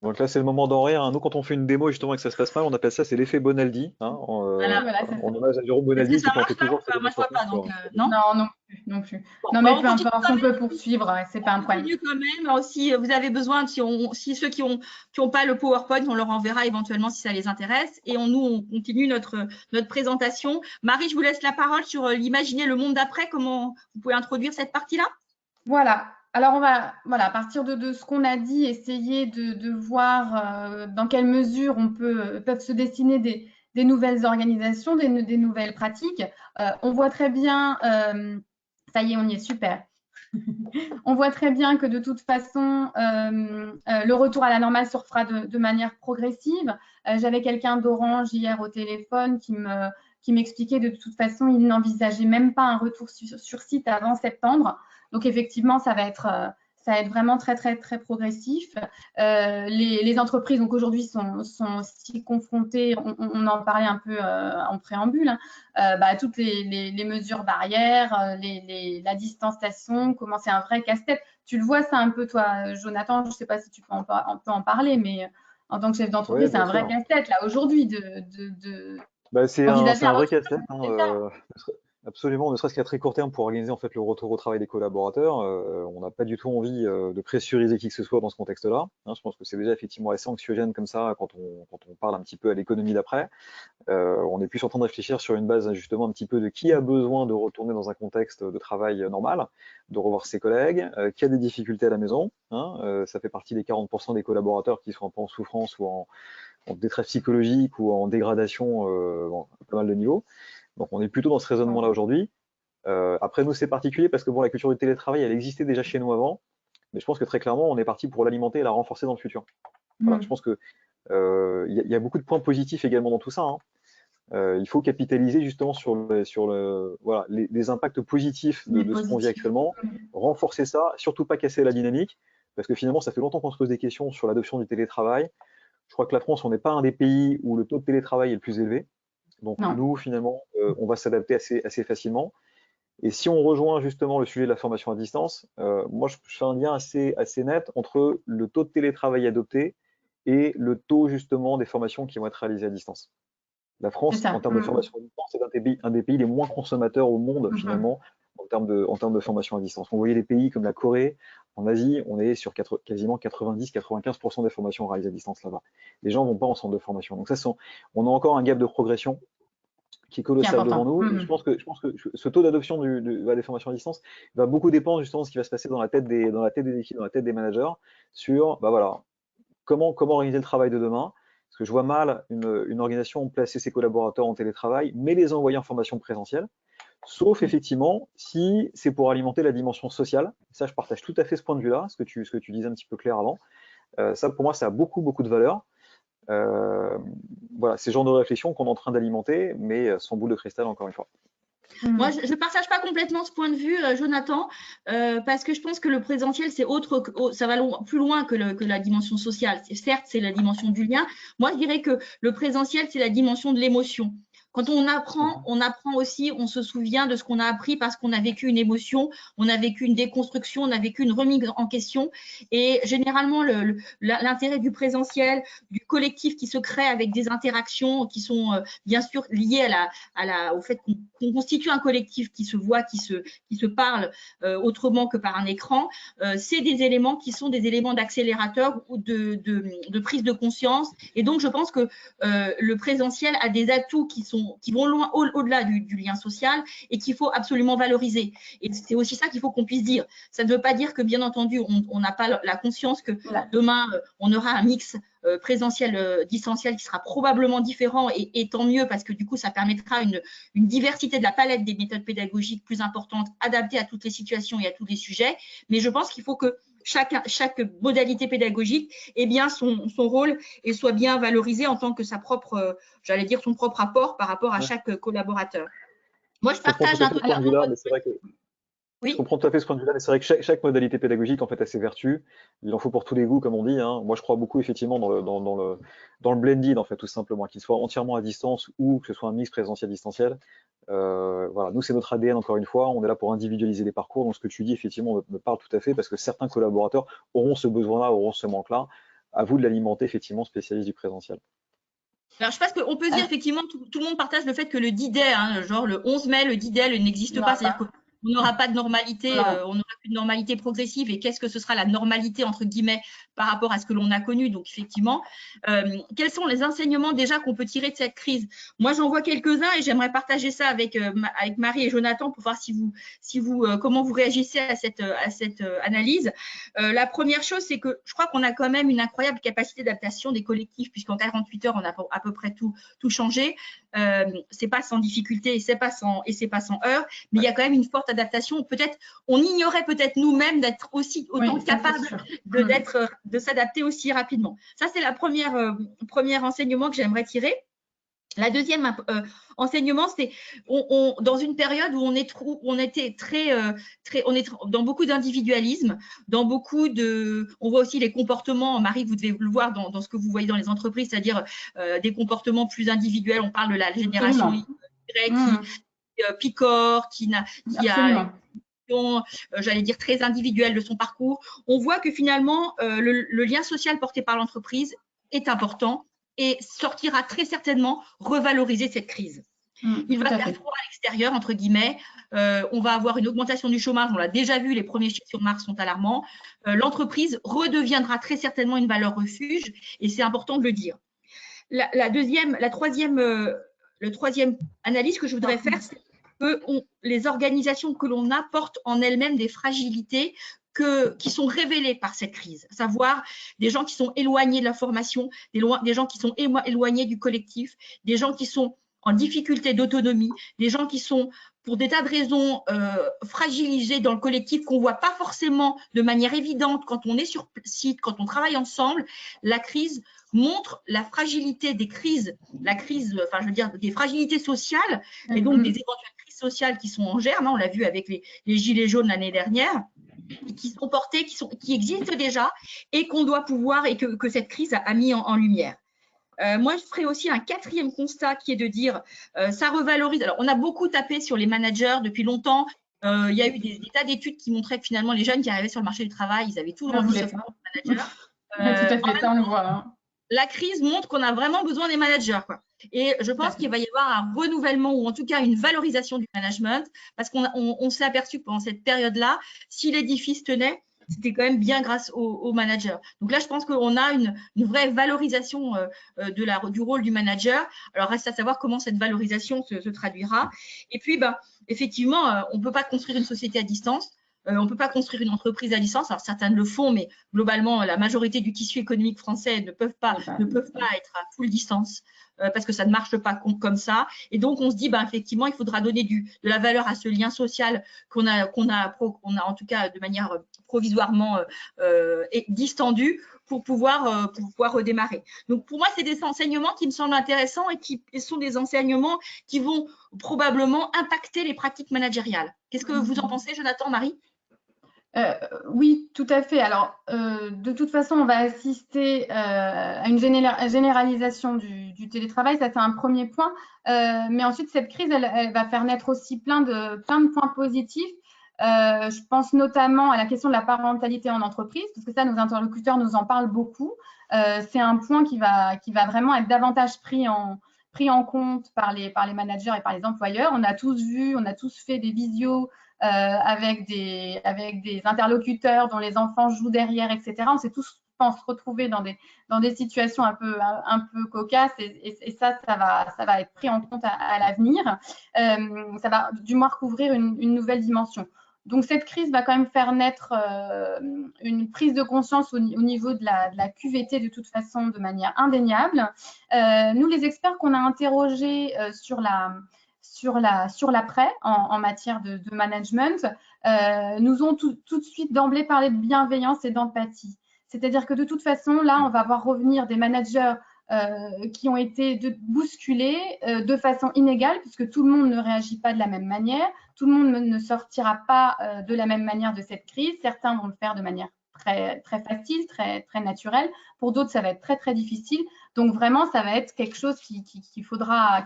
Donc là, c'est le moment d'en rire, hein. Nous, quand on fait une démo justement et que ça se passe mal, on appelle ça, c'est l'effet Bonaldi, hein. Voilà. Voilà, c'est En ça. hommage à Jérôme Est-ce que Bonaldi ça qui plantait marche là? toujours ses Moi, je vois démonstrations pas, donc sur. non. Non, non plus, non plus. Bon, Non, bah, mais on peu continue importe, quand on même. peut poursuivre, c'est pas un On problème. continue quand même. Si vous avez besoin, si ceux qui ont pas le PowerPoint, on leur enverra éventuellement si ça les intéresse. Et on continue notre présentation. Marie, je vous laisse la parole sur l'imaginer le monde d'après. Comment vous pouvez introduire cette partie-là? Voilà. Alors, on va, à partir de ce qu'on a dit, essayer de voir dans quelle mesure peuvent se dessiner des nouvelles organisations, des nouvelles pratiques. On voit très bien, ça y est, on y est, super. On voit très bien que de toute façon, le retour à la normale se refera de manière progressive. J'avais quelqu'un d'Orange hier au téléphone qui m'expliquait de toute façon, il n'envisageait même pas un retour sur site avant septembre. Donc effectivement, ça va être vraiment très, très, très progressif. Les entreprises, donc aujourd'hui, sont aussi confrontées, on en parlait un peu en préambule, hein, toutes les mesures barrières, la distanciation, comment c'est un vrai casse-tête. Tu le vois ça un peu, toi, Jonathan, je ne sais pas si tu peux en parler, mais en tant que chef Oui, d'entreprise, c'est bien un vrai sûr. casse-tête, là, aujourd'hui, C'est d'envisager un un vrai retour casse-tête, hein, social. absolument, ne serait-ce qu'à très court terme pour organiser en fait le retour au travail des collaborateurs. On n'a pas du tout envie de pressuriser qui que ce soit dans ce contexte-là, hein. Je pense que c'est déjà effectivement assez anxiogène comme ça quand on parle un petit peu à l'économie d'après. On est plus en train de réfléchir sur une base justement un petit peu de qui a besoin de retourner dans un contexte de travail normal, de revoir ses collègues, qui a des difficultés à la maison, hein. Ça fait partie des 40% des collaborateurs qui sont un peu en souffrance ou en détresse psychologique ou en dégradation à pas mal de niveaux. Donc on est plutôt dans ce raisonnement-là aujourd'hui. Après nous c'est particulier parce que bon la culture du télétravail elle existait déjà chez nous avant, mais je pense que très clairement on est parti pour l'alimenter et la renforcer dans le futur. Voilà, je pense que y a beaucoup de points positifs également dans tout ça, hein. Il faut capitaliser justement voilà, les impacts positifs Les de ce qu'on vit positifs. actuellement, renforcer ça, surtout pas casser la dynamique, parce que finalement ça fait longtemps qu'on se pose des questions sur l'adoption du télétravail. Je crois que la France, on n'est pas un des pays où le taux de télétravail est le plus élevé. Donc Non. nous, finalement, on va s'adapter assez facilement. Et si on rejoint justement le sujet de la formation à distance, moi, je fais un lien assez net entre le taux de télétravail adopté et le taux justement des formations qui vont être réalisées à distance. La C'est France, en ça. termes de formation à distance, c'est un des pays les moins consommateurs au monde finalement en termes de formation à distance. On voyait les pays comme la Corée, en Asie, on est sur quasiment 90-95% des formations réalisées à distance là-bas. Les gens vont pas en centre de formation. Donc on a encore un gap de progression qui est Qui est colossal devant important. nous. Et je pense que ce taux d'adoption des formations à distance va beaucoup dépendre justement de ce qui va se passer dans la tête des équipes, dans la tête des managers, sur voilà, comment organiser le travail de demain. Parce que je vois mal une organisation placer ses collaborateurs en télétravail, mais les envoyer en formation présentielle. Sauf effectivement si c'est pour alimenter la dimension sociale. Ça, je partage tout à fait ce point de vue-là, ce que tu disais un petit peu clair avant. Ça, pour moi, ça a beaucoup de valeur. Voilà, c'est le genre de réflexion qu'on est en train d'alimenter, mais sans boule de cristal, encore une fois. Moi, je ne partage pas complètement ce point de vue, Jonathan, parce que je pense que le présentiel, c'est ça va plus loin que la dimension sociale. Certes, c'est la dimension du lien. Moi, je dirais que le présentiel, c'est la dimension de l'émotion. Quand on apprend aussi, on se souvient de ce qu'on a appris parce qu'on a vécu une émotion, on a vécu une déconstruction, on a vécu une remise en question. Et généralement, l'intérêt du présentiel, du collectif qui se crée avec des interactions qui sont bien sûr liées au fait qu'on constitue un collectif qui se voit, qui se parle autrement que par un écran, c'est des éléments qui sont des éléments d'accélérateur ou de prise de conscience. Et donc, je pense que le présentiel a des atouts qui vont loin au-delà du lien social et qu'il faut absolument valoriser. Et c'est aussi ça qu'il faut qu'on puisse dire. Ça ne veut pas dire que, bien entendu, on n'a pas la conscience que demain, on aura un mix présentiel, distanciel qui sera probablement différent et tant mieux parce que du coup, ça permettra une diversité de la palette des méthodes pédagogiques plus importante, adaptée à toutes les situations et à tous les sujets. Mais je pense qu'il faut que chaque modalité pédagogique ait bien son rôle et soit bien valorisée en tant que sa propre, j'allais dire son propre apport par rapport à chaque collaborateur. Moi, je partage un peu. Je comprends tout à fait ce point de vue-là, mais c'est vrai que chaque modalité pédagogique en fait a ses vertus. Il en faut pour tous les goûts, comme on dit, hein. Moi, je crois beaucoup effectivement dans le blended en fait, tout simplement, qu'il soit entièrement à distance ou que ce soit un mix présentiel-distanciel. Voilà, nous c'est notre ADN encore une fois. On est là pour individualiser les parcours. Donc ce que tu dis effectivement me parle tout à fait parce que certains collaborateurs auront ce besoin-là, auront ce manque-là. À vous de l'alimenter effectivement, spécialiste du présentiel. Alors, je pense qu'on peut dire effectivement, tout le monde partage le fait que le D-Day, hein, genre le 11 mai, le D-Day n'existe pas. C'est-à-dire qu'on n'aura pas de normalité, on n'aura plus de normalité progressive. Et qu'est-ce que ce sera la normalité, entre guillemets, par rapport à ce que l'on a connu? Donc, effectivement, quels sont les enseignements déjà qu'on peut tirer de cette crise? Moi, j'en vois quelques-uns et j'aimerais partager ça avec Marie et Jonathan pour voir comment vous réagissez à cette analyse. La première chose, c'est que je crois qu'on a quand même une incroyable capacité d'adaptation des collectifs, puisqu'en 48 heures, on a à peu près tout changé. C'est pas sans difficulté et c'est pas sans heurts, mais il y a quand même une forte adaptation. Peut-être, on ignorait peut-être nous-mêmes d'être aussi autant capables de s'adapter aussi rapidement. Ça, c'est la premier enseignement que j'aimerais tirer. La deuxième enseignement, c'est dans une période où on était dans beaucoup d'individualisme, dans beaucoup on voit aussi les comportements, Marie, vous devez le voir dans ce que vous voyez dans les entreprises, c'est-à-dire des comportements plus individuels. On parle de la génération Y qui picore, qui a j'allais dire très individuelle de son parcours. On voit que finalement, le lien social porté par l'entreprise est important et sortira très certainement revaloriser cette crise. Il va faire froid à l'extérieur, entre guillemets. On va avoir une augmentation du chômage. On l'a déjà vu, les premiers chiffres sur Mars sont alarmants. L'entreprise redeviendra très certainement une valeur refuge et c'est important de le dire. La troisième analyse que je voudrais faire, c'est que les organisations que l'on a portent en elles-mêmes des fragilités qui sont révélées par cette crise, à savoir des gens qui sont éloignés de la formation, des gens qui sont éloignés du collectif, des gens qui sont en difficulté d'autonomie, des gens qui sont, pour des tas de raisons, fragilisés dans le collectif, qu'on ne voit pas forcément de manière évidente quand on est sur site, quand on travaille ensemble. La crise montre la fragilité des crises, enfin, je veux dire, des fragilités sociales, et donc des éventuelles crises sociales qui sont en germe. On l'a vu avec les gilets jaunes l'année dernière, qui sont portés, qui existent déjà, et qu'on doit pouvoir, et que cette crise a mis en lumière. Moi, je ferai aussi un quatrième constat qui est de dire ça revalorise. Alors, on a beaucoup tapé sur les managers depuis longtemps. Il y a eu des tas d'études qui montraient que finalement, les jeunes qui arrivaient sur le marché du travail, ils avaient toujours envie de se faire manager. Tout à fait, ça on le voit. Hein. La crise montre qu'on a vraiment besoin des managers, quoi. Et je pense qu'il va y avoir un renouvellement ou en tout cas une valorisation du management parce qu'on s'est aperçu que pendant cette période-là, si l'édifice tenait, c'était quand même bien grâce aux managers. Donc là, je pense qu'on a une vraie valorisation du rôle du manager. Alors, reste à savoir comment cette valorisation se traduira. Et puis, effectivement, on ne peut pas construire une société à distance. On ne peut pas construire une entreprise à distance. Alors, certains le font, mais globalement, la majorité du tissu économique français ne peuvent pas être à full distance parce que ça ne marche pas comme ça. Et donc, on se dit, effectivement, il faudra donner de la valeur à ce lien social qu'on a en tout cas de manière provisoirement distendu pour pouvoir redémarrer. Donc, pour moi, c'est des enseignements qui me semblent intéressants et qui sont des enseignements qui vont probablement impacter les pratiques managériales. Qu'est-ce que vous en pensez, Jonathan, Marie ? Oui, tout à fait. Alors, de toute façon, on va assister à une généralisation du télétravail. Ça, c'est un premier point. Mais ensuite, cette crise, elle va faire naître aussi plein de points positifs. Je pense notamment à la question de la parentalité en entreprise, parce que ça, nos interlocuteurs nous en parlent beaucoup. C'est un point qui va vraiment être davantage pris en compte par les managers et par les employeurs. On a tous fait des visios avec des interlocuteurs dont les enfants jouent derrière, etc. On s'est tous, je pense, retrouvés dans des situations un peu cocasses et ça va être pris en compte à l'avenir. Ça va du moins recouvrir une nouvelle dimension. Donc, cette crise va quand même faire naître une prise de conscience au niveau de la QVT de toute façon de manière indéniable. Nous, les experts qu'on a interrogés sur l'après en matière de management, nous ont tout de suite d'emblée parlé de bienveillance et d'empathie. C'est-à-dire que de toute façon, là, on va voir revenir des managers qui ont été bousculés de façon inégale, puisque tout le monde ne réagit pas de la même manière, tout le monde ne sortira pas de la même manière de cette crise. Certains vont le faire de manière très, très facile, très, très naturelle. Pour d'autres, ça va être très, très difficile. Donc vraiment, ça va être quelque chose qu'il faudra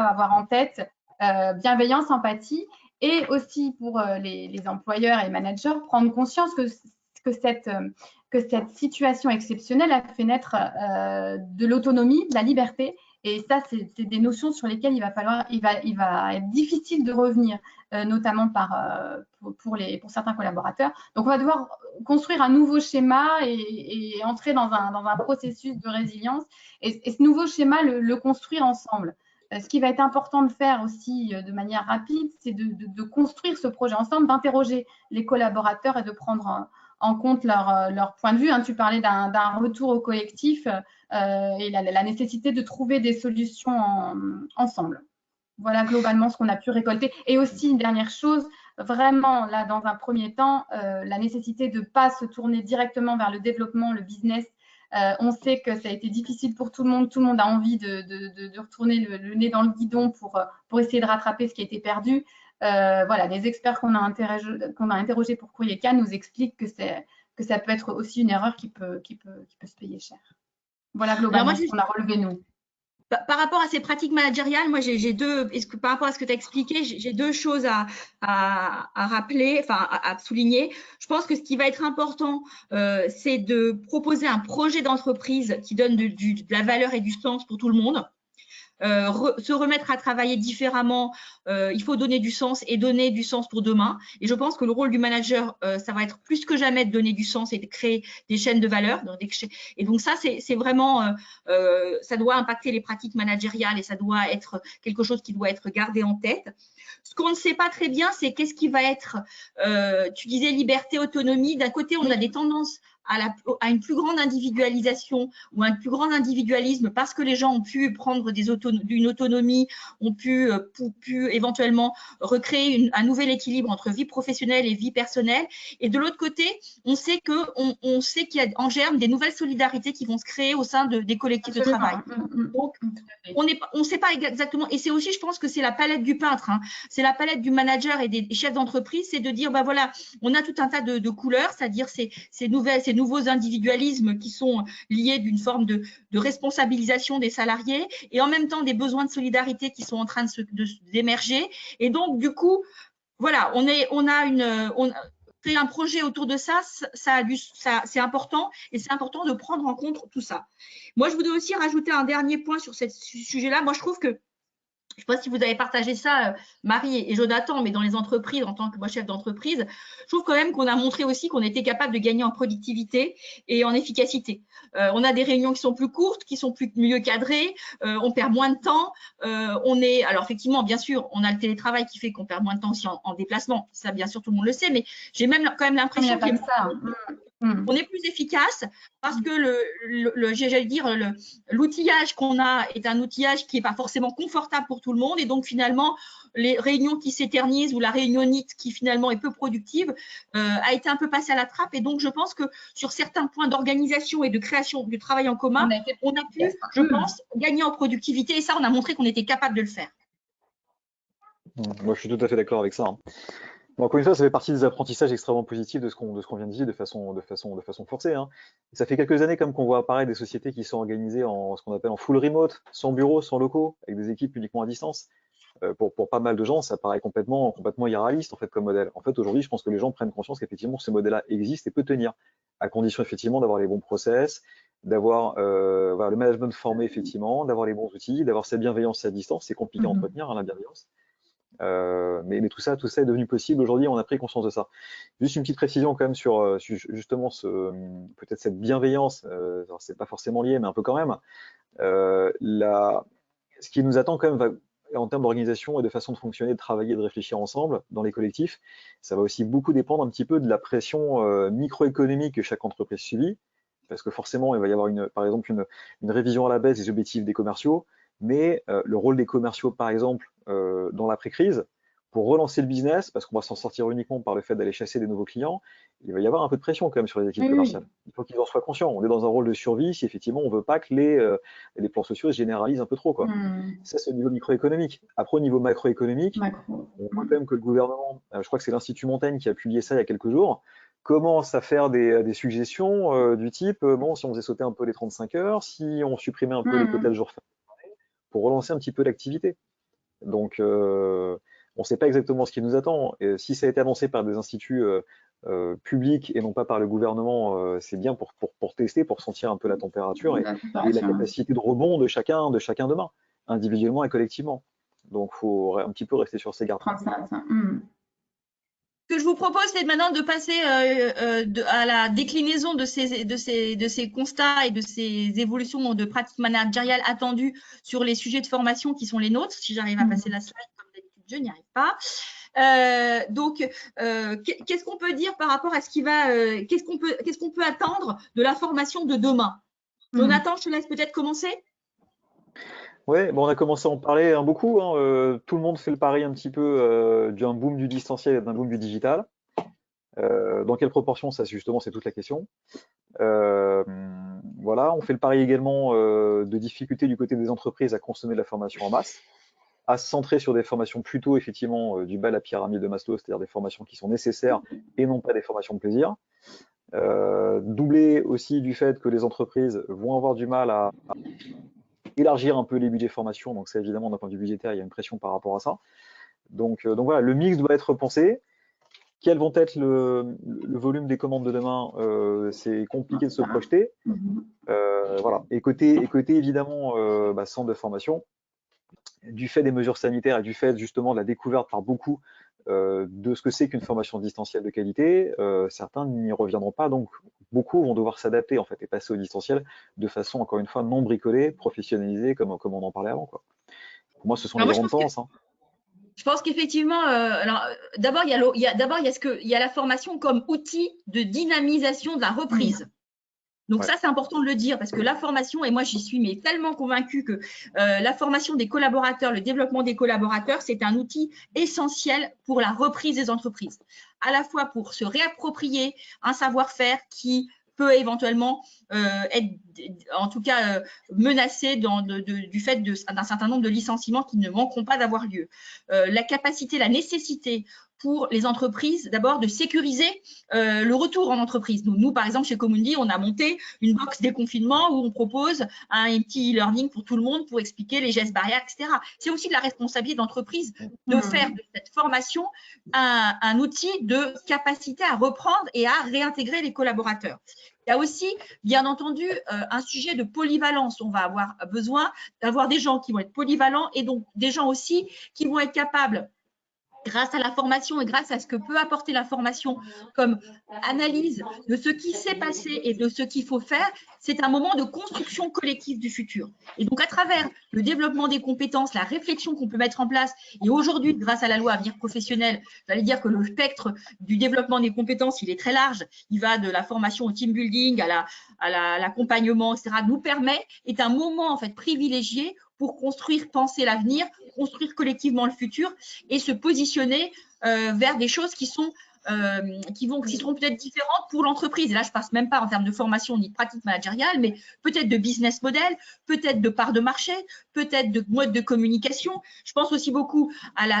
avoir en tête. Bienveillance, empathie, et aussi pour les employeurs et les managers, prendre conscience que cette situation exceptionnelle a fait naître de l'autonomie, de la liberté. Et ça, c'est des notions sur lesquelles il va être difficile de revenir, notamment pour certains collaborateurs. Donc, on va devoir construire un nouveau schéma et entrer dans un processus de résilience. Et ce nouveau schéma, le construire ensemble. Ce qui va être important de faire aussi de manière rapide, c'est de construire ce projet ensemble, d'interroger les collaborateurs et de prendre en compte leur point de vue. Tu parlais d'un retour au collectif et la nécessité de trouver des solutions ensemble. Voilà globalement ce qu'on a pu récolter. Et aussi, une dernière chose, vraiment, là, dans un premier temps, la nécessité de ne pas se tourner directement vers le développement, le business. On sait que ça a été difficile pour tout le monde a envie de retourner le nez dans le guidon pour essayer de rattraper ce qui a été perdu. Voilà, les experts qu'on a interrogés pour Courrier K nous expliquent que ça peut être aussi une erreur qui peut se payer cher. Voilà globalement ce qu'on a relevé nous. Par rapport à ces pratiques managériales, moi j'ai par rapport à ce que tu as expliqué, j'ai deux choses à rappeler, enfin à souligner. Je pense que ce qui va être important, c'est de proposer un projet d'entreprise qui donne de la valeur et du sens pour tout le monde. Se remettre à travailler différemment, il faut donner du sens et donner du sens pour demain. Et je pense que le rôle du manager, ça va être plus que jamais de donner du sens et de créer des chaînes de valeur. Et donc ça, c'est vraiment, ça doit impacter les pratiques managériales et ça doit être quelque chose qui doit être gardé en tête. Ce qu'on ne sait pas très bien, c'est qu'est-ce qui va être, tu disais liberté, autonomie. D'un côté, on a des tendances à une plus grande individualisation ou un plus grand individualisme parce que les gens ont pu prendre une autonomie, ont pu éventuellement recréer un nouvel équilibre entre vie professionnelle et vie personnelle. Et de l'autre côté, on sait qu'il y a en germe des nouvelles solidarités qui vont se créer au sein des collectifs de travail. Donc, on ne sait pas exactement. Et c'est aussi, je pense que c'est la palette du peintre, c'est la palette du manager et des chefs d'entreprise, c'est de dire, voilà, on a tout un tas de couleurs, c'est-à-dire ces nouveaux individualismes qui sont liés d'une forme de responsabilisation des salariés et en même temps des besoins de solidarité qui sont en train d'émerger. Et donc, du coup, voilà, on fait un projet autour de ça, c'est important et c'est important de prendre en compte tout ça. Moi, je voudrais aussi rajouter un dernier point sur ce sujet-là. Moi, je trouve que, je ne sais pas si vous avez partagé ça, Marie et Jonathan, mais dans les entreprises, en tant que moi chef d'entreprise, je trouve quand même qu'on a montré aussi qu'on était capable de gagner en productivité et en efficacité. On a des réunions qui sont plus courtes, qui sont mieux cadrées, on perd moins de temps. Alors effectivement, bien sûr, on a le télétravail qui fait qu'on perd moins de temps aussi en déplacement. Ça, bien sûr, tout le monde le sait, mais j'ai même quand même l'impression qu'on est plus efficace parce que j'allais dire, l'outillage qu'on a est un outillage qui n'est pas forcément confortable pour tout le monde. Et donc, finalement, les réunions qui s'éternisent ou la réunionnite qui, finalement, est peu productive a été un peu passée à la trappe. Et donc, je pense que sur certains points d'organisation et de création du travail en commun, on a pu, je pense, gagner en productivité. Et ça, on a montré qu'on était capable de le faire. Moi, je suis tout à fait d'accord avec ça. Bon, encore une fois, ça fait partie des apprentissages extrêmement positifs de ce qu'on vient de dire de façon forcée. Et ça fait quelques années comme qu'on voit apparaître des sociétés qui sont organisées en ce qu'on appelle en full remote, sans bureau, sans locaux, avec des équipes uniquement à distance. Pour pas mal de gens, ça paraît complètement irréaliste en fait comme modèle. En fait, aujourd'hui, je pense que les gens prennent conscience qu'effectivement ce modèle-là existe et peut tenir, à condition effectivement d'avoir les bons process, d'avoir le management formé effectivement, d'avoir les bons outils, d'avoir sa bienveillance à distance. C'est compliqué à entretenir la bienveillance. Mais tout ça est devenu possible aujourd'hui, on a pris conscience de ça. Juste une petite précision quand même sur justement peut-être cette bienveillance, alors c'est pas forcément lié, mais un peu quand même. Ce qui nous attend quand même en termes d'organisation et de façon de fonctionner, de travailler, de réfléchir ensemble dans les collectifs, ça va aussi beaucoup dépendre un petit peu de la pression microéconomique que chaque entreprise subit, parce que forcément, il va y avoir par exemple une révision à la baisse des objectifs des commerciaux, mais le rôle des commerciaux, par exemple, dans l'après-crise, pour relancer le business, parce qu'on va s'en sortir uniquement par le fait d'aller chasser des nouveaux clients, il va y avoir un peu de pression quand même sur les équipes commerciales. Il faut qu'ils en soient conscients. On est dans un rôle de survie si effectivement on veut pas que les plans sociaux se généralisent un peu trop, quoi. Ça, c'est au niveau microéconomique. Après, au niveau macroéconomique, on voit quand même que le gouvernement, je crois que c'est l'Institut Montaigne qui a publié ça il y a quelques jours, commence à faire des suggestions du type, bon, si on faisait sauter un peu les 35 heures, si on supprimait un peu les quotas de jours fériés, pour relancer un petit peu l'activité. Donc, on ne sait pas exactement ce qui nous attend. Et si ça a été annoncé par des instituts publics et non pas par le gouvernement, c'est bien pour tester, pour sentir un peu la température et la capacité de rebond de chacun demain, individuellement et collectivement. Donc, il faut un petit peu rester sur ses gardes. Ce que je vous propose, c'est maintenant de passer à la déclinaison de ces constats et de ces évolutions de pratiques managériales attendues sur les sujets de formation qui sont les nôtres. Si j'arrive à passer la slide, comme d'habitude, je n'y arrive pas. Qu'est-ce qu'on peut dire par rapport à ce qui va, qu'est-ce qu'on peut attendre de la formation de demain? Jonathan, je te laisse peut-être commencer. Oui, bon, on a commencé à en parler beaucoup. Tout le monde fait le pari un petit peu d'un boom du distanciel et d'un boom du digital. Dans quelle proportion, ça justement, c'est toute la question. Voilà, on fait le pari également de difficultés du côté des entreprises à consommer de la formation en masse, à se centrer sur des formations plutôt effectivement du bas de la pyramide de Maslow, c'est-à-dire des formations qui sont nécessaires et non pas des formations de plaisir. Doublé aussi du fait que les entreprises vont avoir du mal à élargir un peu les budgets formation, donc ça évidemment d'un point de vue budgétaire, il y a une pression par rapport à ça. Donc voilà, le mix doit être pensé. Quels vont être le volume des commandes de demain? C'est compliqué de se projeter. Voilà. Et côté évidemment centre de formation, du fait des mesures sanitaires et du fait justement de la découverte par beaucoup de ce que c'est qu'une formation distancielle de qualité, certains n'y reviendront pas, donc beaucoup vont devoir s'adapter en fait et passer au distanciel de façon encore une fois non bricolée, professionnalisée comme on en parlait avant, quoi. Pour moi, ce sont les grandes tendances. Je pense qu'effectivement, d'abord il y a la formation comme outil de dynamisation de la reprise. Donc ça, c'est important de le dire parce que la formation, et moi j'y suis mais tellement convaincue que la formation des collaborateurs, le développement des collaborateurs, c'est un outil essentiel pour la reprise des entreprises, à la fois pour se réapproprier un savoir-faire qui peut éventuellement être, en tout cas, menacé du fait d'un certain nombre de licenciements qui ne manqueront pas d'avoir lieu. La capacité, la nécessité pour les entreprises, d'abord, de sécuriser le retour en entreprise. Nous, par exemple, chez Comundi, on a monté une box déconfinement où on propose un petit e-learning pour tout le monde pour expliquer les gestes barrières, etc. C'est aussi de la responsabilité d'entreprise de faire de cette formation un outil de capacité à reprendre et à réintégrer les collaborateurs. Il y a aussi, bien entendu, un sujet de polyvalence. On va avoir besoin d'avoir des gens qui vont être polyvalents et donc des gens aussi qui vont être capables, grâce à la formation et grâce à ce que peut apporter la formation comme analyse de ce qui s'est passé et de ce qu'il faut faire, c'est un moment de construction collective du futur. Et donc, à travers le développement des compétences, la réflexion qu'on peut mettre en place, et aujourd'hui, grâce à la loi Avenir Professionnel, j'allais dire que le spectre du développement des compétences, il est très large. Il va de la formation au team building, à l'accompagnement, etc., nous permet, est un moment en fait privilégié pour construire, penser l'avenir, construire collectivement le futur et se positionner vers des choses qui seront peut-être différentes pour l'entreprise. Et là, je ne passe même pas en termes de formation ni de pratique managériale, mais peut-être de business model, peut-être de part de marché, peut-être de mode de communication. Je pense aussi beaucoup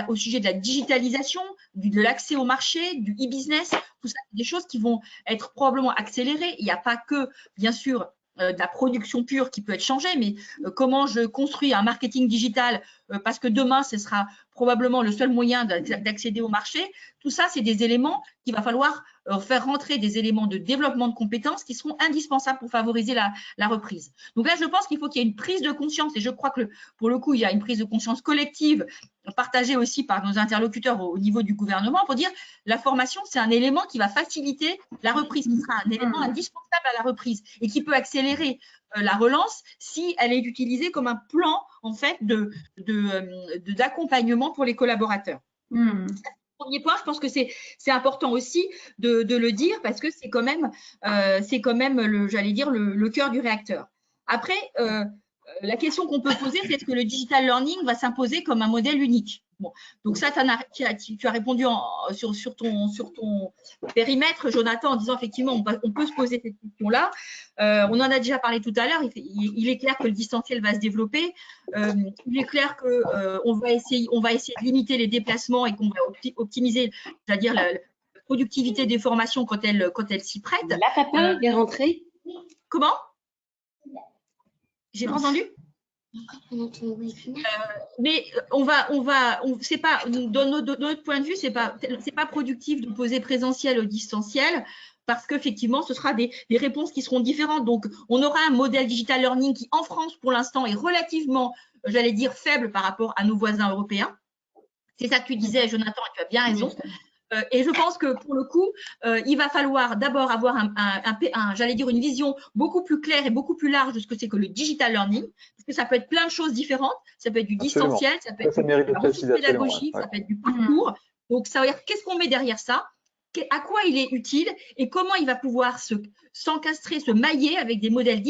au sujet de la digitalisation, de l'accès au marché, du e-business. Tout ça, c'est des choses qui vont être probablement accélérées. Il n'y a pas que, bien sûr, de la production pure qui peut être changée, mais comment je construis un marketing digital parce que demain, ce sera probablement le seul moyen d'accéder au marché. Tout ça, c'est des éléments qu'il va falloir faire rentrer des éléments de développement de compétences qui seront indispensables pour favoriser la reprise. Donc là, je pense qu'il faut qu'il y ait une prise de conscience, et je crois que pour le coup, il y a une prise de conscience collective partagée aussi par nos interlocuteurs au niveau du gouvernement pour dire la formation, c'est un élément qui va faciliter la reprise, qui sera un élément indispensable à la reprise et qui peut accélérer la relance si elle est utilisée comme un plan en fait d'accompagnement pour les collaborateurs. Premier point, je pense que c'est important aussi de le dire parce que c'est quand même j'allais dire, le cœur du réacteur. Après, la question qu'on peut poser, c'est est-ce que le digital learning va s'imposer comme un modèle unique? Bon, donc ça, tu as répondu sur ton périmètre, Jonathan, en disant effectivement, on peut se poser cette question-là. On en a déjà parlé tout à l'heure. Il est clair que le distanciel va se développer. Il est clair qu'on va essayer de limiter les déplacements et qu'on va optimiser, c'est-à-dire la productivité des formations quand elles s'y prêtent. La papa est rentrée. Comment? J'ai pas entendu. Mais c'est pas, de notre point de vue, c'est pas productif de poser présentiel au distanciel parce qu'effectivement, ce sera des réponses qui seront différentes. Donc, on aura un modèle digital learning qui, en France, pour l'instant, est relativement, j'allais dire, faible par rapport à nos voisins européens. C'est ça que tu disais, Jonathan, et tu as bien raison. Et je pense que pour le coup, il va falloir d'abord avoir j'allais dire une vision beaucoup plus claire et beaucoup plus large de ce que c'est que le digital learning, parce que ça peut être plein de choses différentes. Ça peut être du distanciel, ça peut être de la ressource pédagogique, ça peut être du parcours. Donc, ça veut dire qu'est-ce qu'on met derrière ça, à quoi il est utile et comment il va pouvoir s'encastrer, se mailler avec des modèles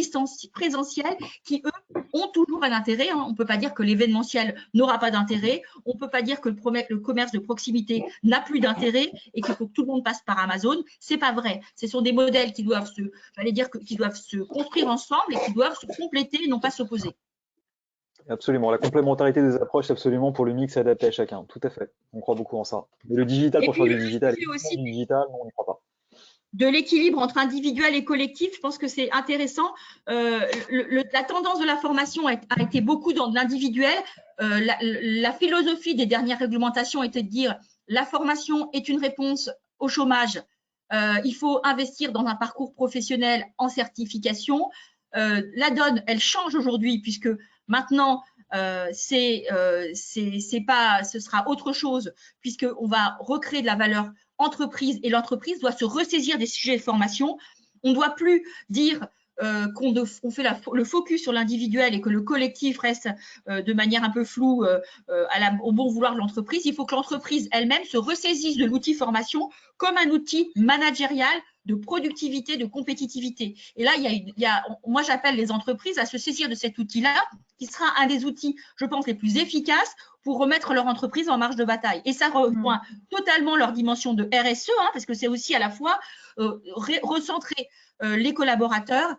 présentiels qui, eux, ont toujours un intérêt. On ne peut pas dire que l'événementiel n'aura pas d'intérêt. On ne peut pas dire que le commerce de proximité n'a plus d'intérêt et qu'il faut que tout le monde passe par Amazon. Ce n'est pas vrai. Ce sont des modèles qui doivent se construire ensemble et qui doivent se compléter et non pas s'opposer. Absolument. La complémentarité des approches, absolument, pour le mix adapté à chacun. Tout à fait. On croit beaucoup en ça. Mais le digital, pour faire du digital, non, on n'y croit pas. De l'équilibre entre individuel et collectif, je pense que c'est intéressant. La tendance de la formation a été beaucoup dans l'individuel. La philosophie des dernières réglementations était de dire la formation est une réponse au chômage. Il faut investir dans un parcours professionnel en certification. La donne, elle change aujourd'hui puisque maintenant, ce sera autre chose puisqu'on va recréer de la valeur entreprise et l'entreprise doit se ressaisir des sujets de formation. On ne doit plus dire qu'on fait le focus sur l'individuel et que le collectif reste de manière un peu floue au bon vouloir de l'entreprise. Il faut que l'entreprise elle-même se ressaisisse de l'outil formation comme un outil managérial de productivité, de compétitivité. Et là, moi, j'appelle les entreprises à se saisir de cet outil-là, qui sera un des outils, je pense, les plus efficaces pour remettre leur entreprise en marge de bataille. Et ça rejoint totalement leur dimension de RSE, parce que c'est aussi à la fois recentrer les collaborateurs,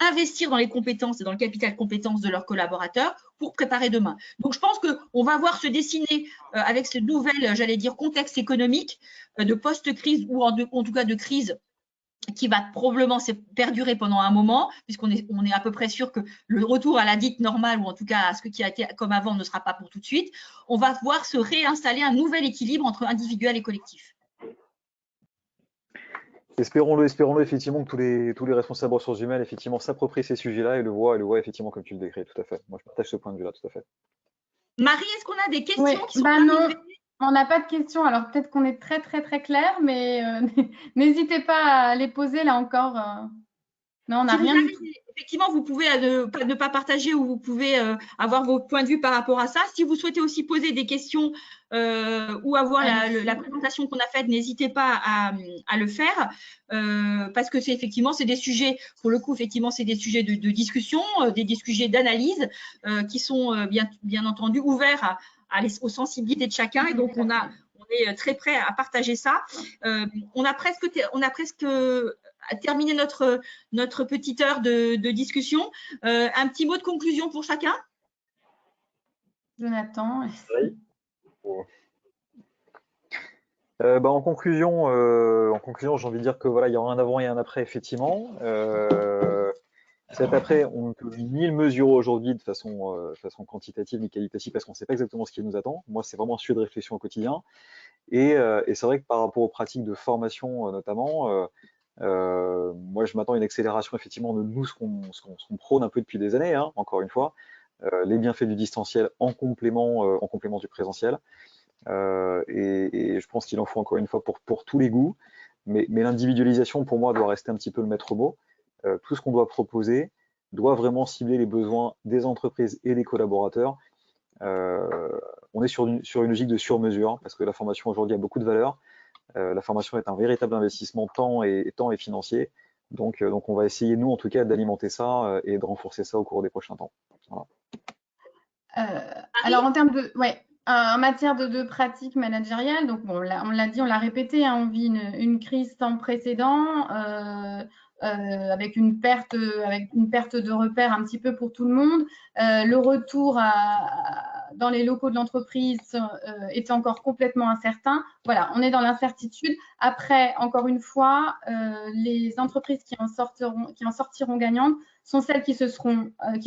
investir dans les compétences et dans le capital compétences de leurs collaborateurs pour préparer demain. Donc, je pense qu'on va voir se dessiner avec ce nouvel, j'allais dire, contexte économique de post-crise ou en tout cas de crise qui va probablement perdurer pendant un moment, puisqu'on est à peu près sûr que le retour à la dite normale, ou en tout cas à ce qui a été comme avant, ne sera pas pour tout de suite. On va voir se réinstaller un nouvel équilibre entre individuel et collectif. Espérons-le effectivement que tous les responsables ressources humaines effectivement s'approprient ces sujets-là et le voient effectivement comme tu le décris, tout à fait. Moi, je partage ce point de vue-là, tout à fait. Marie, est-ce qu'on a des questions qui sont non. On n'a pas de questions, alors peut-être qu'on est très très très clair, mais n'hésitez pas à les poser là encore. Non, on n'a rien du tout. Effectivement, vous pouvez ne pas partager ou vous pouvez avoir vos points de vue par rapport à ça. Si vous souhaitez aussi poser des questions ou avoir la présentation qu'on a faite, n'hésitez pas à le faire parce que c'est des sujets, pour le coup, effectivement, c'est des sujets de discussion, des sujets d'analyse qui sont bien entendu ouverts aux sensibilités de chacun et donc on est très prêt à partager ça. On a presque terminé notre petite heure de discussion. Un petit mot de conclusion pour chacun? Jonathan. Oui. En conclusion, j'ai envie de dire que voilà, il y aura un avant et un après, effectivement. Cet après, on ne peut ni le mesurer aujourd'hui de façon quantitative ni qualitative parce qu'on ne sait pas exactement ce qui nous attend. Moi, c'est vraiment un sujet de réflexion au quotidien. Et c'est vrai que par rapport aux pratiques de formation notamment, moi je m'attends à une accélération effectivement de nous, ce qu'on prône un peu depuis des années, hein, encore une fois, les bienfaits du distanciel en complément du présentiel. Et je pense qu'il en faut encore une fois pour tous les goûts, mais l'individualisation pour moi doit rester un petit peu le maître mot. Tout ce qu'on doit proposer doit vraiment cibler les besoins des entreprises et des collaborateurs. On est sur une logique de sur-mesure, parce que la formation aujourd'hui a beaucoup de valeur. La formation est un véritable investissement temps et financier. Donc on va essayer, nous en tout cas, d'alimenter ça et de renforcer ça au cours des prochains temps. Voilà. Alors en termes de, en matière de pratiques managériales, donc bon, on l'a dit, on l'a répété, hein, on vit une crise sans précédent, avec une perte de repères un petit peu pour tout le monde. Le retour dans les locaux de l'entreprise est encore complètement incertain. Voilà, on est dans l'incertitude. Après, encore une fois, les entreprises qui en sortiront gagnantes sont celles qui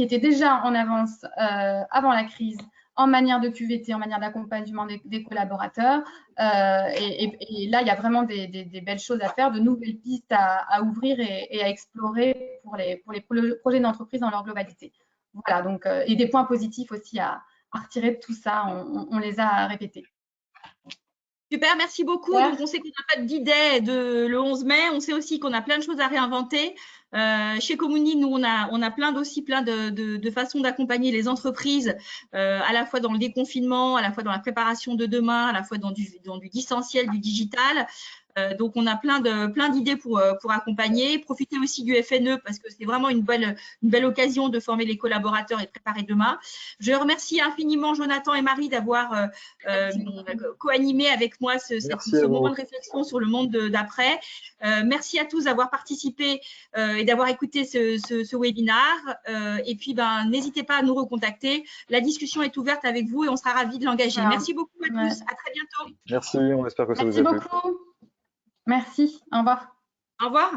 étaient déjà en avance avant la crise en manière de QVT, en manière d'accompagnement des collaborateurs. Et là, il y a vraiment des belles choses à faire, de nouvelles pistes à ouvrir et à explorer pour les projets d'entreprise dans leur globalité. Voilà, donc, et des points positifs aussi à retirer de tout ça, on les a répétés. Super, merci beaucoup. Ouais. Donc, on sait qu'on n'a pas d'idée le 11 mai. On sait aussi qu'on a plein de choses à réinventer. Chez Comuni, nous, on a plein de façons d'accompagner les entreprises, à la fois dans le déconfinement, à la fois dans la préparation de demain, à la fois dans du distanciel, du digital. Donc, on a plein d'idées pour accompagner. Profitez aussi du FNE parce que c'est vraiment une belle occasion de former les collaborateurs et de préparer demain. Je remercie infiniment Jonathan et Marie d'avoir co-animé avec moi ce moment de réflexion sur le monde d'après. Merci à tous d'avoir participé et d'avoir écouté ce webinaire. Et puis, n'hésitez pas à nous recontacter. La discussion est ouverte avec vous et on sera ravis de l'engager. Merci beaucoup à tous. À très bientôt. Merci, on espère que ça vous a plu. Merci beaucoup. Merci. Au revoir. Au revoir.